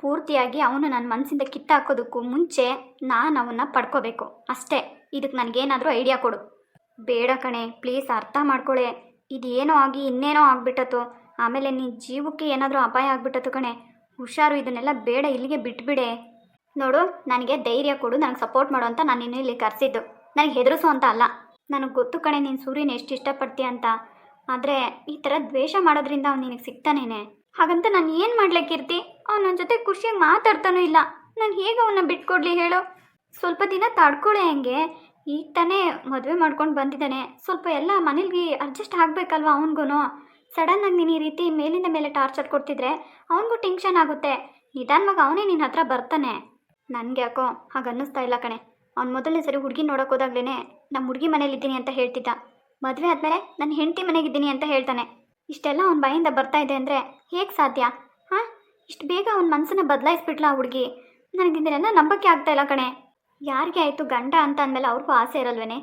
ಪೂರ್ತಿಯಾಗಿ ಅವನು ನನ್ನ ಮನಸ್ಸಿಂದ ಕಿತ್ತಾಕೋದಕ್ಕೂ ಮುಂಚೆ ನಾನು ಅವನ್ನ ಪಡ್ಕೋಬೇಕು ಅಷ್ಟೇ. ಇದಕ್ಕೆ ನನಗೇನಾದರೂ ಐಡಿಯಾ ಕೊಡು. ಬೇಡ ಕಣೆ, ಪ್ಲೀಸ್ ಅರ್ಥ ಮಾಡ್ಕೊಳ್ಳೆ. ಇದೇನೋ ಆಗಿ ಇನ್ನೇನೋ ಆಗ್ಬಿಟ್ಟತು, ಆಮೇಲೆ ನಿನ್ನ ಜೀವಕ್ಕೆ ಏನಾದರೂ ಅಪಾಯ ಆಗ್ಬಿಟ್ಟತು ಕಣೆ. ಹುಷಾರು, ಇದನ್ನೆಲ್ಲ ಬೇಡ, ಇಲ್ಲಿಗೆ ಬಿಟ್ಬಿಡೆ. ನೋಡು, ನನಗೆ ಧೈರ್ಯ ಕೊಡು, ನನಗೆ ಸಪೋರ್ಟ್ ಮಾಡು ಅಂತ ನಾನು ನಿನ್ನ ಇಲ್ಲಿ ಕರೆಸಿದ್ದು, ನನಗೆ ಹೆದರಿಸು ಅಂತ ಅಲ್ಲ. ನನಗೆ ಗೊತ್ತು ಕಣೆ ನೀನು ಸೂರ್ಯನ ಎಷ್ಟು ಇಷ್ಟಪಡ್ತೀಯ ಅಂತ. ಆದರೆ ಈ ಥರ ದ್ವೇಷ ಮಾಡೋದ್ರಿಂದ ಅವ್ನು ನಿನಗೆ ಸಿಗ್ತಾನೇನೆ. ಹಾಗಂತ ನಾನು ಏನು ಮಾಡ್ಲಿಕ್ಕಿರ್ತಿ? ಅವ್ನು ನನ್ನ ಜೊತೆ ಖುಷಿಯಾಗಿ ಮಾತಾಡ್ತಾನೂ ಇಲ್ಲ. ನಾನು ಹೇಗೆ ಅವನ್ನ ಬಿಟ್ಕೊಡ್ಲಿ ಹೇಳು? ಸ್ವಲ್ಪ ದಿನ ತಡ್ಕೊಳ್ಳೆ. ಹೆಂಗೆ ಈಗ ತಾನೇ ಮದುವೆ ಮಾಡ್ಕೊಂಡು ಬಂದಿದ್ದಾನೆ, ಸ್ವಲ್ಪ ಎಲ್ಲ ಮನೇಲಿ ಅಡ್ಜಸ್ಟ್ ಆಗಬೇಕಲ್ವ ಅವನಿಗೂ. ಸಡನ್ನಾಗಿ ನೀನು ಈ ರೀತಿ ಮೇಲಿಂದ ಮೇಲೆ ಟಾರ್ಚರ್ ಕೊಡ್ತಿದ್ರೆ ಅವನಿಗೂ ಟೆನ್ಷನ್ ಆಗುತ್ತೆ. ನಿಧಾನವಾಗಿ ಅವನೇ ನಿನ್ನ ಹತ್ರ ಬರ್ತಾನೆ. ನನಗೆ ಯಾಕೋ ಹಾಗೆ ಅನ್ನಿಸ್ತಾ ಇಲ್ಲ ಕಣೆ. ಅವ್ನು ಮೊದಲನೇ ಸರಿ ಹುಡುಗಿ ನೋಡೋಕೆ ಹೋದಾಗ್ಲೇ ನಮ್ಮ ಹುಡುಗಿ ಮನೇಲಿದ್ದೀನಿ ಅಂತ ಹೇಳ್ತಿದ್ದ. ಮದುವೆ ಆದಮೇಲೆ ನನ್ನ ಹೆಂಡತಿ ಮನೆಗಿದ್ದೀನಿ ಅಂತ ಹೇಳ್ತಾನೆ. ಇಷ್ಟೆಲ್ಲ ಅವ್ನ ಬಾಯಿಂದ ಬರ್ತಾ ಇದೆ ಅಂದರೆ ಹೇಗೆ ಸಾಧ್ಯ? ಇಷ್ಟು ಬೇಗ ಅವ್ನ ಮನಸ್ಸನ್ನು ಬದಲಾಯಿಸ್ಬಿಟ್ಲ ಆ ಹುಡುಗಿ? ನನಗಿದನ್ನೆಲ್ಲ ನಂಬಕ್ಕೆ ಆಗ್ತಾ ಇಲ್ಲ ಕಣೆ. ಯಾರಿಗೆ ಆಯಿತು ಗಂಡ ಅಂತ ಅಂದಮೇಲೆ ಅವ್ರಿಗೂ ಆಸೆ ಇರಲ್ವೇನೆ?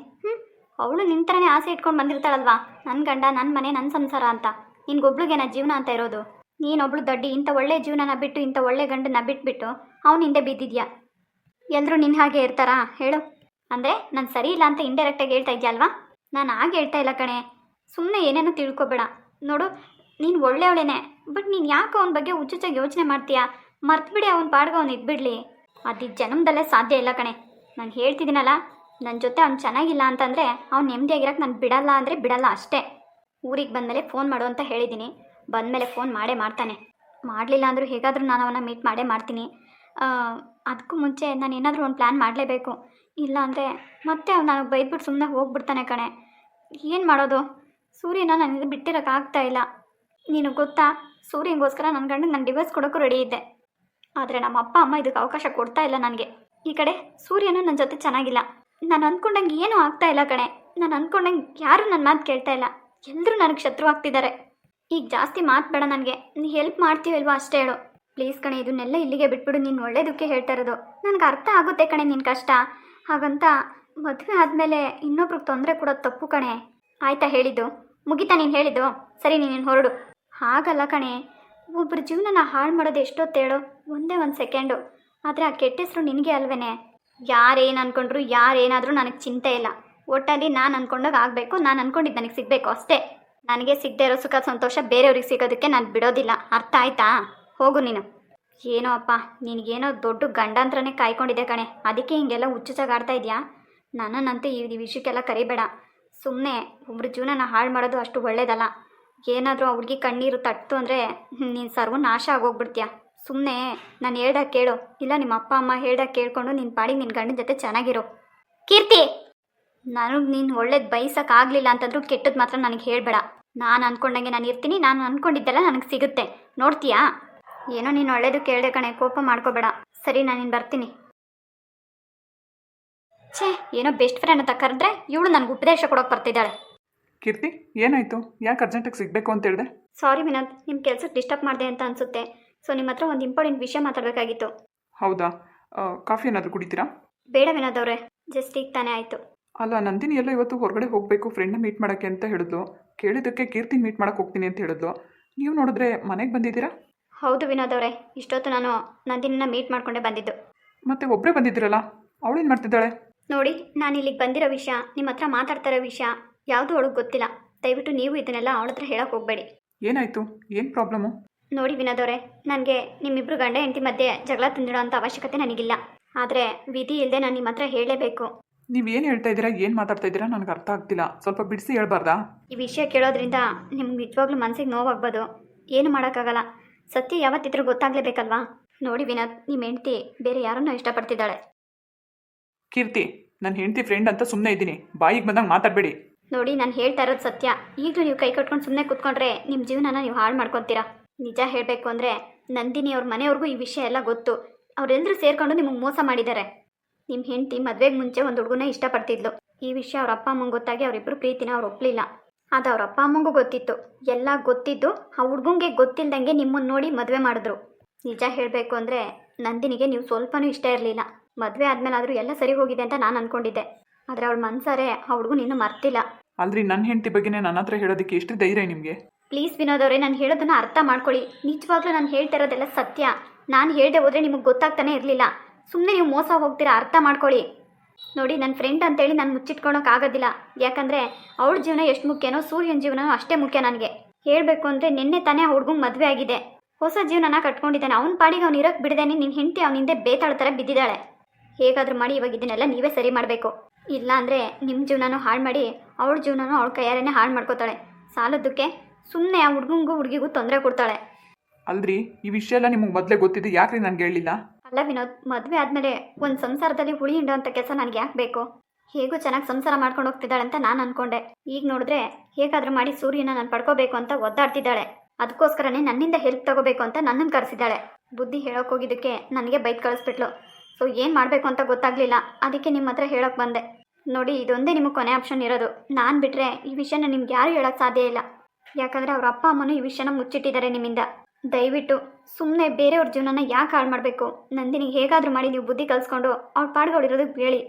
ಅವಳು ನಿನ್ನ ಥರನೇ ಆಸೆ ಇಟ್ಕೊಂಡು ಬಂದಿರ್ತಾಳಲ್ವಾ, ನನ್ನ ಗಂಡ ನನ್ನ ಮನೆ ನನ್ನ ಸಂಸಾರ ಅಂತ. ನಿನ್ಗೊಬ್ಳಿಗೆ ನಾ ಜೀವನ ಅಂತ ಇರೋದು. ನೀನೊಬ್ಳು ದಡ್ಡಿ ಇಂಥ ಒಳ್ಳೆ ಜೀವನನ ಬಿಟ್ಟು ಇಂಥ ಒಳ್ಳೆ ಗಂಡನ ಬಿಟ್ಬಿಟ್ಟು ಅವನ ಹಿಂದೆ ಬಿದ್ದಿದ್ಯಾ. ಎಲ್ಲರೂ ನಿನ್ನ ಹಾಗೆ ಇರ್ತಾರಾ ಹೇಳು? ಅಂದರೆ ನಾನು ಸರಿ ಇಲ್ಲ ಅಂತ ಇಂಡೈರೆಕ್ಟಾಗಿ ಹೇಳ್ತಾ ಇದೆಯಾ ಅಲ್ವಾ? ನಾನು ಹಾಗೆ ಹೇಳ್ತಾ ಇಲ್ಲ ಕಣೆ. ಸುಮ್ಮನೆ ಏನೇನೋ ತಿಳ್ಕೊಬೇಡ. ನೋಡು, ನೀನು ಒಳ್ಳೆಯವಳೇನೆ, ಬಟ್ ನೀನು ಯಾಕೆ ಅವನ ಬಗ್ಗೆ ಹುಚ್ಚುಚ್ಚಾಗಿ ಯೋಚನೆ ಮಾಡ್ತೀಯಾ? ಮರ್ತ್ಬಿಡಿ, ಅವನ ಪಾಡ್ಗೆ ಅವ್ನು ಇದ್ಬಿಡ್ಲಿ. ಅದು ಜನ್ಮದಲ್ಲೇ ಸಾಧ್ಯ ಇಲ್ಲ ಕಣೆ. ನಾನು ಹೇಳ್ತಿದ್ದೀನಲ್ಲ, ನನ್ನ ಜೊತೆ ಅವ್ನು ಚೆನ್ನಾಗಿಲ್ಲ ಅಂತಂದರೆ ಅವ್ನು ನೆಮ್ಮದಿಯಾಗಿರೋಕ್ಕೆ ನಾನು ಬಿಡಲ್ಲ ಅಂದರೆ ಬಿಡಲ್ಲ ಅಷ್ಟೇ. ಊರಿಗೆ ಬಂದಮೇಲೆ ಫೋನ್ ಮಾಡು ಅಂತ ಹೇಳಿದ್ದೀನಿ. ಬಂದಮೇಲೆ ಫೋನ್ ಮಾಡೇ ಮಾಡ್ತಾನೆ. ಮಾಡಲಿಲ್ಲ ಅಂದರೂ ಹೇಗಾದರೂ ನಾನು ಅವನ ಮೀಟ್ ಮಾಡೇ ಮಾಡ್ತೀನಿ. ಅದಕ್ಕೂ ಮುಂಚೆ ನಾನು ಏನಾದರೂ ಒಂದು ಪ್ಲ್ಯಾನ್ ಮಾಡಲೇಬೇಕು. ಇಲ್ಲ ಅಂದರೆ ಮತ್ತೆ ಅವ್ನು ನನಗೆ ಬೈದ್ಬಿಟ್ಟು ಸುಮ್ಮನೆ ಹೋಗ್ಬಿಡ್ತಾನೆ ಕಣೆ. ಏನು ಮಾಡೋದು? ಸೂರ್ಯನ ನನಗೆ ಬಿಟ್ಟಿರೋಕ್ಕಾಗ್ತಾ ಇಲ್ಲ. ನೀನು ಗೊತ್ತಾ, ಸೂರ್ಯನಿಗೋಸ್ಕರ ನನ್ನ ಗಂಡಗೆ ನಾನು ಡಿವೋರ್ಸ್ ಕೊಡೋಕ್ಕೂ ರೆಡಿ ಇದ್ದೆ. ಆದರೆ ನಮ್ಮ ಅಪ್ಪ ಅಮ್ಮ ಇದಕ್ಕೆ ಅವಕಾಶ ಕೊಡ್ತಾ ಇಲ್ಲ ನನಗೆ. ಈ ಕಡೆ ಸೂರ್ಯನೂ ನನ್ನ ಜೊತೆ ಚೆನ್ನಾಗಿಲ್ಲ. ನಾನು ಅಂದ್ಕೊಂಡಂಗೆ ಏನೂ ಆಗ್ತಾ ಇಲ್ಲ ಕಣೆ. ನಾನು ಅಂದ್ಕೊಂಡಂಗೆ ಯಾರೂ ನನ್ನ ಮಾತು ಕೇಳ್ತಾ ಇಲ್ಲ. ಎಲ್ಲರೂ ನನಗೆ ಶತ್ರು ಆಗ್ತಿದ್ದಾರೆ. ಈಗ ಜಾಸ್ತಿ ಮಾತು ಬೇಡ ನನಗೆ. ನೀ ಹೆಲ್ಪ್ ಮಾಡ್ತೀವಲ್ವಾ ಅಷ್ಟೇ ಹೇಳು. ಪ್ಲೀಸ್ ಕಣೆ, ಇದನ್ನೆಲ್ಲ ಇಲ್ಲಿಗೆ ಬಿಟ್ಬಿಡು. ನೀನು ಒಳ್ಳೇದಕ್ಕೆ ಹೇಳ್ತಾ ಇರೋದು. ನನಗೆ ಅರ್ಥ ಆಗುತ್ತೆ ಕಣೆ ನಿನ್ನ ಕಷ್ಟ. ಹಾಗಂತ ಮದುವೆ ಆದಮೇಲೆ ಇನ್ನೊಬ್ರಿಗೆ ತೊಂದರೆ ಕೊಡೋದು ತಪ್ಪು ಕಣೆ. ಆಯಿತಾ ಹೇಳಿದ್ದು? ಮುಗಿತಾ ನೀನು ಹೇಳಿದ್ದು? ಸರಿ, ನೀನು ಹೊರಡು. ಹಾಗಲ್ಲ ಕಣೆ, ಒಬ್ಬರ ಜೀವನನ ಹಾಳು ಮಾಡೋದು ಎಷ್ಟೊತ್ತೇಳು? ಒಂದೇ ಒಂದು ಸೆಕೆಂಡು. ಆದರೆ ಆ ಕೆಟ್ಟ ಹೆಸರು ನಿನಗೆ ಅಲ್ವೇನೆ. ಯಾರೇನು ಅಂದ್ಕೊಂಡ್ರು ಯಾರೇನಾದರೂ ನನಗೆ ಚಿಂತೆ ಇಲ್ಲ. ಒಟ್ಟಲ್ಲಿ ನಾನು ಅಂದ್ಕೊಂಡಾಗ ಆಗಬೇಕು, ನಾನು ಅಂದ್ಕೊಂಡಿದ್ದು ನನಗೆ ಸಿಗಬೇಕು ಅಷ್ಟೇ. ನನಗೆ ಸಿಗದೆ ಇರೋ ಸುಖ ಸಂತೋಷ ಬೇರೆಯವ್ರಿಗೆ ಸಿಗೋದಕ್ಕೆ ನಾನು ಬಿಡೋದಿಲ್ಲ. ಅರ್ಥ ಆಯ್ತಾ? ಹೋಗು ನೀನು. ಏನೋ ಅಪ್ಪ, ನಿನಗೇನೋ ದೊಡ್ಡ ಗಂಡಾಂತರನೇ ಕಾಯ್ಕೊಂಡಿದ್ದೆ ಕಣೆ. ಅದಕ್ಕೆ ಹಿಂಗೆಲ್ಲ ಹುಚ್ಚುಚ್ಚಾಗಿ ಆಡ್ತಾ ಇದೆಯಾ? ನನ್ನನ್ನಂತೂ ಈ ವಿಷಯಕ್ಕೆಲ್ಲ ಕರಿಬೇಡ. ಸುಮ್ಮನೆ ಒಬ್ರ ಜೀವನನ ಹಾಳು ಮಾಡೋದು ಅಷ್ಟು ಒಳ್ಳೇದಲ್ಲ. ಏನಾದರೂ ಅವ್ರಿಗೆ ಕಣ್ಣೀರು ತಟ್ಟು ಅಂದರೆ ನೀನು ಸರ್ವನಾಶ ಆಗೋಗ್ಬಿಡ್ತೀಯ. ಸುಮ್ಮನೆ ನಾನು ಹೇಳ್ದಾಗ ಕೇಳು, ಇಲ್ಲ ನಿಮ್ಮ ಅಪ್ಪ ಅಮ್ಮ ಹೇಳ್ದಾಗ ಕೇಳಿಕೊಂಡು ನಿನ್ನ ಪಾಡಿಗೆ ನಿನ್ನ ಗಂಡನ ಜೊತೆ ಚೆನ್ನಾಗಿರು. ಕೀರ್ತಿ, ನನಗೆ ನೀನು ಒಳ್ಳೇದು ಬಯಸೋಕ್ಕಾಗಲಿಲ್ಲ ಅಂತಂದ್ರೂ ಕೆಟ್ಟದ್ದು ಮಾತ್ರ ನನಗೆ ಹೇಳಬೇಡ. ನಾನು ಅಂದ್ಕೊಂಡಂಗೆ ನಾನು ಇರ್ತೀನಿ. ನಾನು ಅಂದ್ಕೊಂಡಿದ್ದೆಲ್ಲ ನನಗೆ ಸಿಗುತ್ತೆ, ನೋಡ್ತೀಯಾ? ಏನೋ ನೀನು ಒಳ್ಳೇದು ಕೇಳಿದೆ ಕಣೆ, ಕೋಪ ಮಾಡ್ಕೋಬೇಡ. ಸರಿ, ನಾನು ಬರ್ತೀನಿ. ಛೇ, ಏನೋ ಬೆಸ್ಟ್ ಫ್ರೆಂಡ್ ಅಂತ ಕರೆದ್ರೆ ಇವಳು ನನಗೆ ಉಪದೇಶ ಕೊಡೋಕೆ ಬರ್ತಿದ್ದಾಳೆ. ಕೀರ್ತಿ, ಏನಾಯಿತು? ಯಾಕೆ ಅರ್ಜೆಂಟಾಗಿ ಸಿಗಬೇಕು ಅಂತ ಹೇಳಿದೆ? ಸಾರಿ ವಿನೋದ್, ನಿಮ್ಮ ಕೆಲಸಕ್ಕೆ ಡಿಸ್ಟರ್ಬ್ ಮಾಡಿದೆ ಅಂತ ಅನಿಸುತ್ತೆ. ಸೊ ನಿಮ್ಮ ಹತ್ರ ಒಂದು ಇಂಪಾರ್ಟೆಂಟ್ ವಿಷಯ ಮಾತಾಡಬೇಕಾಗಿತ್ತು. ಹೌದಾ? ಕಾಫಿ ಏನಾದರೂ ಕುಡಿತೀರಾ? ಬೇಡ ವಿನೋದ್ ಅವರೇ, ಜಸ್ಟ್ ಈಗ ತಾನೇ ಆಯಿತು. ಅಲ್ಲ, ನಂದಿನಿ ಎಲ್ಲ ಇವತ್ತು ಹೊರಗಡೆ ಹೋಗಬೇಕು ಫ್ರೆಂಡ್ನ ಮೀಟ್ ಮಾಡೋಕ್ಕೆ ಅಂತ ಹೇಳಿದ್ಲು. ಕೇಳಿದ್ದಕ್ಕೆ ಕೀರ್ತಿನ ಮೀಟ್ ಮಾಡೋಕ್ಕೆ ಹೋಗ್ತೀನಿ ಅಂತ ಹೇಳಿದ್ಲು. ನೀವು ನೋಡಿದ್ರೆ ಮನೆಗೆ ಬಂದಿದ್ದೀರಾ? ಹೌದು ವಿನೋದ್ ಅವರೇ, ಇಷ್ಟೊತ್ತು ನಾನು ನಂದಿನಿನ ಮೀಟ್ ಮಾಡಿಕೊಂಡೇ ಬಂದಿದ್ದು. ಮತ್ತೆ ಒಬ್ಬರೇ ಬಂದಿದ್ದೀರಲ್ಲ, ಅವಳೇನು ಮಾಡ್ತಿದ್ದಾಳೆ? ನೋಡಿ, ನಾನು ಇಲ್ಲಿಗೆ ಬಂದಿರೋ ವಿಷಯ, ನಿಮ್ಮ ಹತ್ರ ಮಾತಾಡ್ತಾ ಇರೋ ವಿಷಯ ಯಾವುದೂ ಅವಳಿಗೆ ಗೊತ್ತಿಲ್ಲ. ದಯವಿಟ್ಟು ನೀವು ಇದನ್ನೆಲ್ಲ ಅವಳ ಹತ್ರ ಹೇಳೋಕೆ ಹೋಗಬೇಡಿ. ಏನಾಯಿತು? ಏನು ಪ್ರಾಬ್ಲಮ್ಮು? ನೋಡಿ ವಿನೋದ್ ಅವರೇ, ನನಗೆ ನಿಮ್ಮಿಬ್ಬರು ಗಂಡ ಹೆಂಡತಿ ಮಧ್ಯೆ ಜಗಳ ತಂದಿಡೋ ಅಂಥ ಅವಶ್ಯಕತೆ ನನಗಿಲ್ಲ. ಆದರೆ ವಿಧಿ ಇಲ್ಲದೆ ನಾನು ನಿಮ್ಮ ಹತ್ರ ಹೇಳಲೇಬೇಕು. ನೀವೇನು ಹೇಳ್ತಾ ಇದ್ದೀರಾ? ಏನು ಮಾತಾಡ್ತಾ ಇದ್ದೀರಾ? ನನಗೆ ಅರ್ಥ ಆಗ್ತಿಲ್ಲ. ಸ್ವಲ್ಪ ಬಿಡಿಸಿ ಹೇಳ್ಬಾರ್ದಾ? ಈ ವಿಷಯ ಕೇಳೋದ್ರಿಂದ ನಿಮ್ಗೆ ನಿಜವಾಗ್ಲೂ ಮನಸ್ಸಿಗೆ ನೋವಾಗ್ಬೋದು. ಏನು ಮಾಡೋಕ್ಕಾಗಲ್ಲ. ಸತ್ಯ ಯಾವತ್ತಿದ್ರೂ ಗೊತ್ತಾಗಲೇಬೇಕಲ್ವಾ? ನೋಡಿ ವಿನೋದ್, ನಿಮ್ಮ ಹೆಂಡತಿ ಬೇರೆ ಯಾರನ್ನೂ ಇಷ್ಟಪಡ್ತಿದ್ದಾಳೆ. ಕೀರ್ತಿ, ನನ್ನ ಹೆಂಡತಿ ಫ್ರೆಂಡ್ ಅಂತ ಸುಮ್ಮನೆ ಇದ್ದೀನಿ. ಬಾಯಿಗೆ ಬಂದಂಗೆ ಮಾತಾಡಬೇಡಿ. ನೋಡಿ, ನಾನು ಹೇಳ್ತಾ ಇರೋದು ಸತ್ಯ. ಈಗಲೂ ನೀವು ಕೈ ಕಟ್ಕೊಂಡು ಸುಮ್ಮನೆ ಕೂತ್ಕೊಂಡ್ರೆ ನಿಮ್ಮ ಜೀವನನ ನೀವು ಹಾಳು ಮಾಡ್ಕೊತೀರಾ. ನಿಜ ಹೇಳಬೇಕು ಅಂದರೆ ನಂದಿನಿ ಅವ್ರ ಮನೆಯವ್ರಿಗೂ ಈ ವಿಷಯ ಎಲ್ಲ ಗೊತ್ತು. ಅವರೆಲ್ಲರೂ ಸೇರಿಕೊಂಡು ನಿಮಗೆ ಮೋಸ ಮಾಡಿದ್ದಾರೆ. ನಿಮ್ಮ ಹೆಂಡತಿ ಮದುವೆಗೆ ಮುಂಚೆ ಒಂದು ಹುಡುಗನ ಇಷ್ಟಪಡ್ತಿದ್ಲು. ಈ ವಿಷಯ ಅವ್ರ ಅಪ್ಪ ಅಮ್ಮಂಗೆ ಗೊತ್ತಾಗಿ ಅವರಿಬ್ಬರು ಪ್ರೀತಿನ ಅವ್ರು ಒಪ್ಪಲಿಲ್ಲ. ಅದು ಅವ್ರ ಅಪ್ಪ ಅಮ್ಮಂಗೂ ಗೊತ್ತಿತ್ತು. ಎಲ್ಲ ಗೊತ್ತಿದ್ದು ಆ ಹುಡುಗಂಗೆ ಗೊತ್ತಿಲ್ದಂಗೆ ನಿಮ್ಮನ್ನು ನೋಡಿ ಮದುವೆ ಮಾಡಿದ್ರು. ನಿಜ ಹೇಳಬೇಕು ಅಂದರೆ ನಂದಿನಿಗೆ ನೀವು ಸ್ವಲ್ಪನೂ ಇಷ್ಟ ಇರಲಿಲ್ಲ. ಮದುವೆ ಆದಮೇಲೆ ಆದರೂ ಎಲ್ಲ ಸರಿ ಹೋಗಿದೆ ಅಂತ ನಾನು ಅಂದ್ಕೊಂಡಿದ್ದೆ. ಆದರೆ ಅವಳ ಮನ್ಸಾರೆ ಆ ಹುಡುಗನ ಇನ್ನೂ ಮರ್ತಿಲ್ಲ. ಅಲ್ರಿ, ನನ್ನ ಹೆಂಡತಿ ಬಗ್ಗೆನೇ ನನ್ನ ಹತ್ರ ಹೇಳೋದಕ್ಕೆ ಎಷ್ಟು ಧೈರ್ಯ ನಿಮಗೆ? ಪ್ಲೀಸ್ ವಿನೋದ್ ಅವರೇ, ನಾನು ಹೇಳೋದನ್ನ ಅರ್ಥ ಮಾಡ್ಕೊಳ್ಳಿ. ನಿಜವಾಗ್ಲೂ ನಾನು ಹೇಳ್ತಾ ಇರೋದೆಲ್ಲ ಸತ್ಯ. ನಾನು ಹೇಳ್ದೆ ಹೋದರೆ ನಿಮಗೆ ಗೊತ್ತಾಗ್ತಾನೆ ಇರಲಿಲ್ಲ. ಸುಮ್ಮನೆ ನೀವು ಮೋಸ ಹೋಗ್ತೀರಾ, ಅರ್ಥ ಮಾಡ್ಕೊಳ್ಳಿ. ನೋಡಿ, ನನ್ನ ಫ್ರೆಂಡ್ ಅಂತೇಳಿ ನಾನು ಮುಚ್ಚಿಟ್ಕೊಳೋಕ್ಕಾಗೋದಿಲ್ಲ. ಯಾಕಂದರೆ ಅವಳ ಜೀವನ ಎಷ್ಟು ಮುಖ್ಯನೋ ಸೂರ್ಯನ ಜೀವನನೂ ಅಷ್ಟೇ ಮುಖ್ಯ ನನಗೆ. ಹೇಳಬೇಕು ಅಂದರೆ ನಿನ್ನೆ ತಾನೇ ಆ ಹುಡುಗಂಗೆ ಮದುವೆ ಆಗಿದೆ. ಹೊಸ ಜೀವನನ ಕಟ್ಕೊಂಡಿದ್ದಾನೆ. ಅವ್ನ ಪಾಡಿಗೆ ಅವ್ನು ಇರೋಕ್ಕೆ ಬಿಡದೇನೆ ನಿನ್ನ ಹೆಂಡತಿ ಅವನ ಹಿಂದೆ ಬೇತಾಳ ಥರ ಬಿದ್ದಿದ್ದಾಳೆ. ಹೇಗಾದರೂ ಮಾಡಿ ಇವಾಗ ಇದನ್ನೆಲ್ಲ ನೀವೇ ಸರಿ ಮಾಡಬೇಕು. ಇಲ್ಲ ಅಂದರೆ ನಿಮ್ಮ ಜೀವನನೂ ಹಾಳು ಮಾಡಿ ಅವಳ ಜೀವನನೂ ಅವಳ ಕೈಯಾರೇ ಹಾಳು ಮಾಡ್ಕೋತಾಳೆ. ಸಾಲದಕ್ಕೆ ಸುಮ್ಮನೆ ಆ ಹುಡುಗಂಗೂ ಹುಡುಗಿಗೂ ತೊಂದರೆ ಕೊಡ್ತಾಳೆ. ಅಲ್ರಿ, ಈ ವಿಷಯ ಎಲ್ಲ ನಿಮಗೆ ಮೊದಲೇ ಗೊತ್ತಿದ್ದು, ಯಾಕ್ರಿ ನನಗೆ ಹೇಳಿಲ್ಲ? ಅಲ್ಲ ವಿನೋದ್, ಮದುವೆ ಆದಮೇಲೆ ಒಂದು ಸಂಸಾರದಲ್ಲಿ ಹುಳಿ ಹಿಂಡೋಂಥ ಕೆಲಸ ನನಗೆ ಯಾಕೆ ಬೇಕು? ಹೇಗೂ ಚೆನ್ನಾಗಿ ಸಂಸಾರ ಮಾಡ್ಕೊಂಡು ಹೋಗ್ತಿದ್ದಾಳೆ ಅಂತ ನಾನು ಅಂದ್ಕೊಂಡೆ. ಈಗ ನೋಡಿದ್ರೆ ಹೇಗಾದರೂ ಮಾಡಿ ಸೂರ್ಯನ ನಾನು ಪಡ್ಕೋಬೇಕು ಅಂತ ಒದ್ದಾಡ್ತಿದ್ದಾಳೆ. ಅದಕ್ಕೋಸ್ಕರನೇ ನನ್ನಿಂದ ಹೆಲ್ಪ್ ತಗೋಬೇಕು ಅಂತ ನನ್ನನ್ನು ಕರೆಸಿದ್ದಾಳೆ. ಬುದ್ಧಿ ಹೇಳೋಕೆ ಹೋಗಿದ್ದಕ್ಕೆ ನನಗೆ ಬೈಕ್ ಕಳಿಸ್ಬಿಟ್ಲು. ಸೊ ಏನು ಮಾಡಬೇಕು ಅಂತ ಗೊತ್ತಾಗಲಿಲ್ಲ. ಅದಕ್ಕೆ ನಿಮ್ಮ ಹತ್ರ ಹೇಳೋಕೆ ಬಂದೆ. ನೋಡಿ, ಇದೊಂದೇ ನಿಮಗೆ ಕೊನೆ ಆಪ್ಷನ್ ಇರೋದು. ನಾನು ಬಿಟ್ಟರೆ ಈ ವಿಷಯನ ನಿಮ್ಗೆ ಯಾರು ಹೇಳೋಕ್ಕೆ ಸಾಧ್ಯ ಇಲ್ಲ. ಯಾಕಂದರೆ ಅವ್ರ ಅಪ್ಪ ಅಮ್ಮನೂ ಈ ವಿಷಯನ ಮುಚ್ಚಿಟ್ಟಿದ್ದಾರೆ ನಿಮ್ಮಿಂದ. ದಯವಿಟ್ಟು ಸುಮ್ಮನೆ ಬೇರೆಯವ್ರ ಜೀವನನ ಯಾಕೆ ಹಾಳು ಮಾಡಬೇಕು? ನಂದಿನಿಗೆ ಹೇಗಾದರೂ ಮಾಡಿ ನೀವು ಬುದ್ಧಿ ಕಲಿಸ್ಕೊಂಡು ಅವ್ಳ ಪಾಡ್ಗಳಿರೋದಕ್ಕೆ ಹೇಳಿ.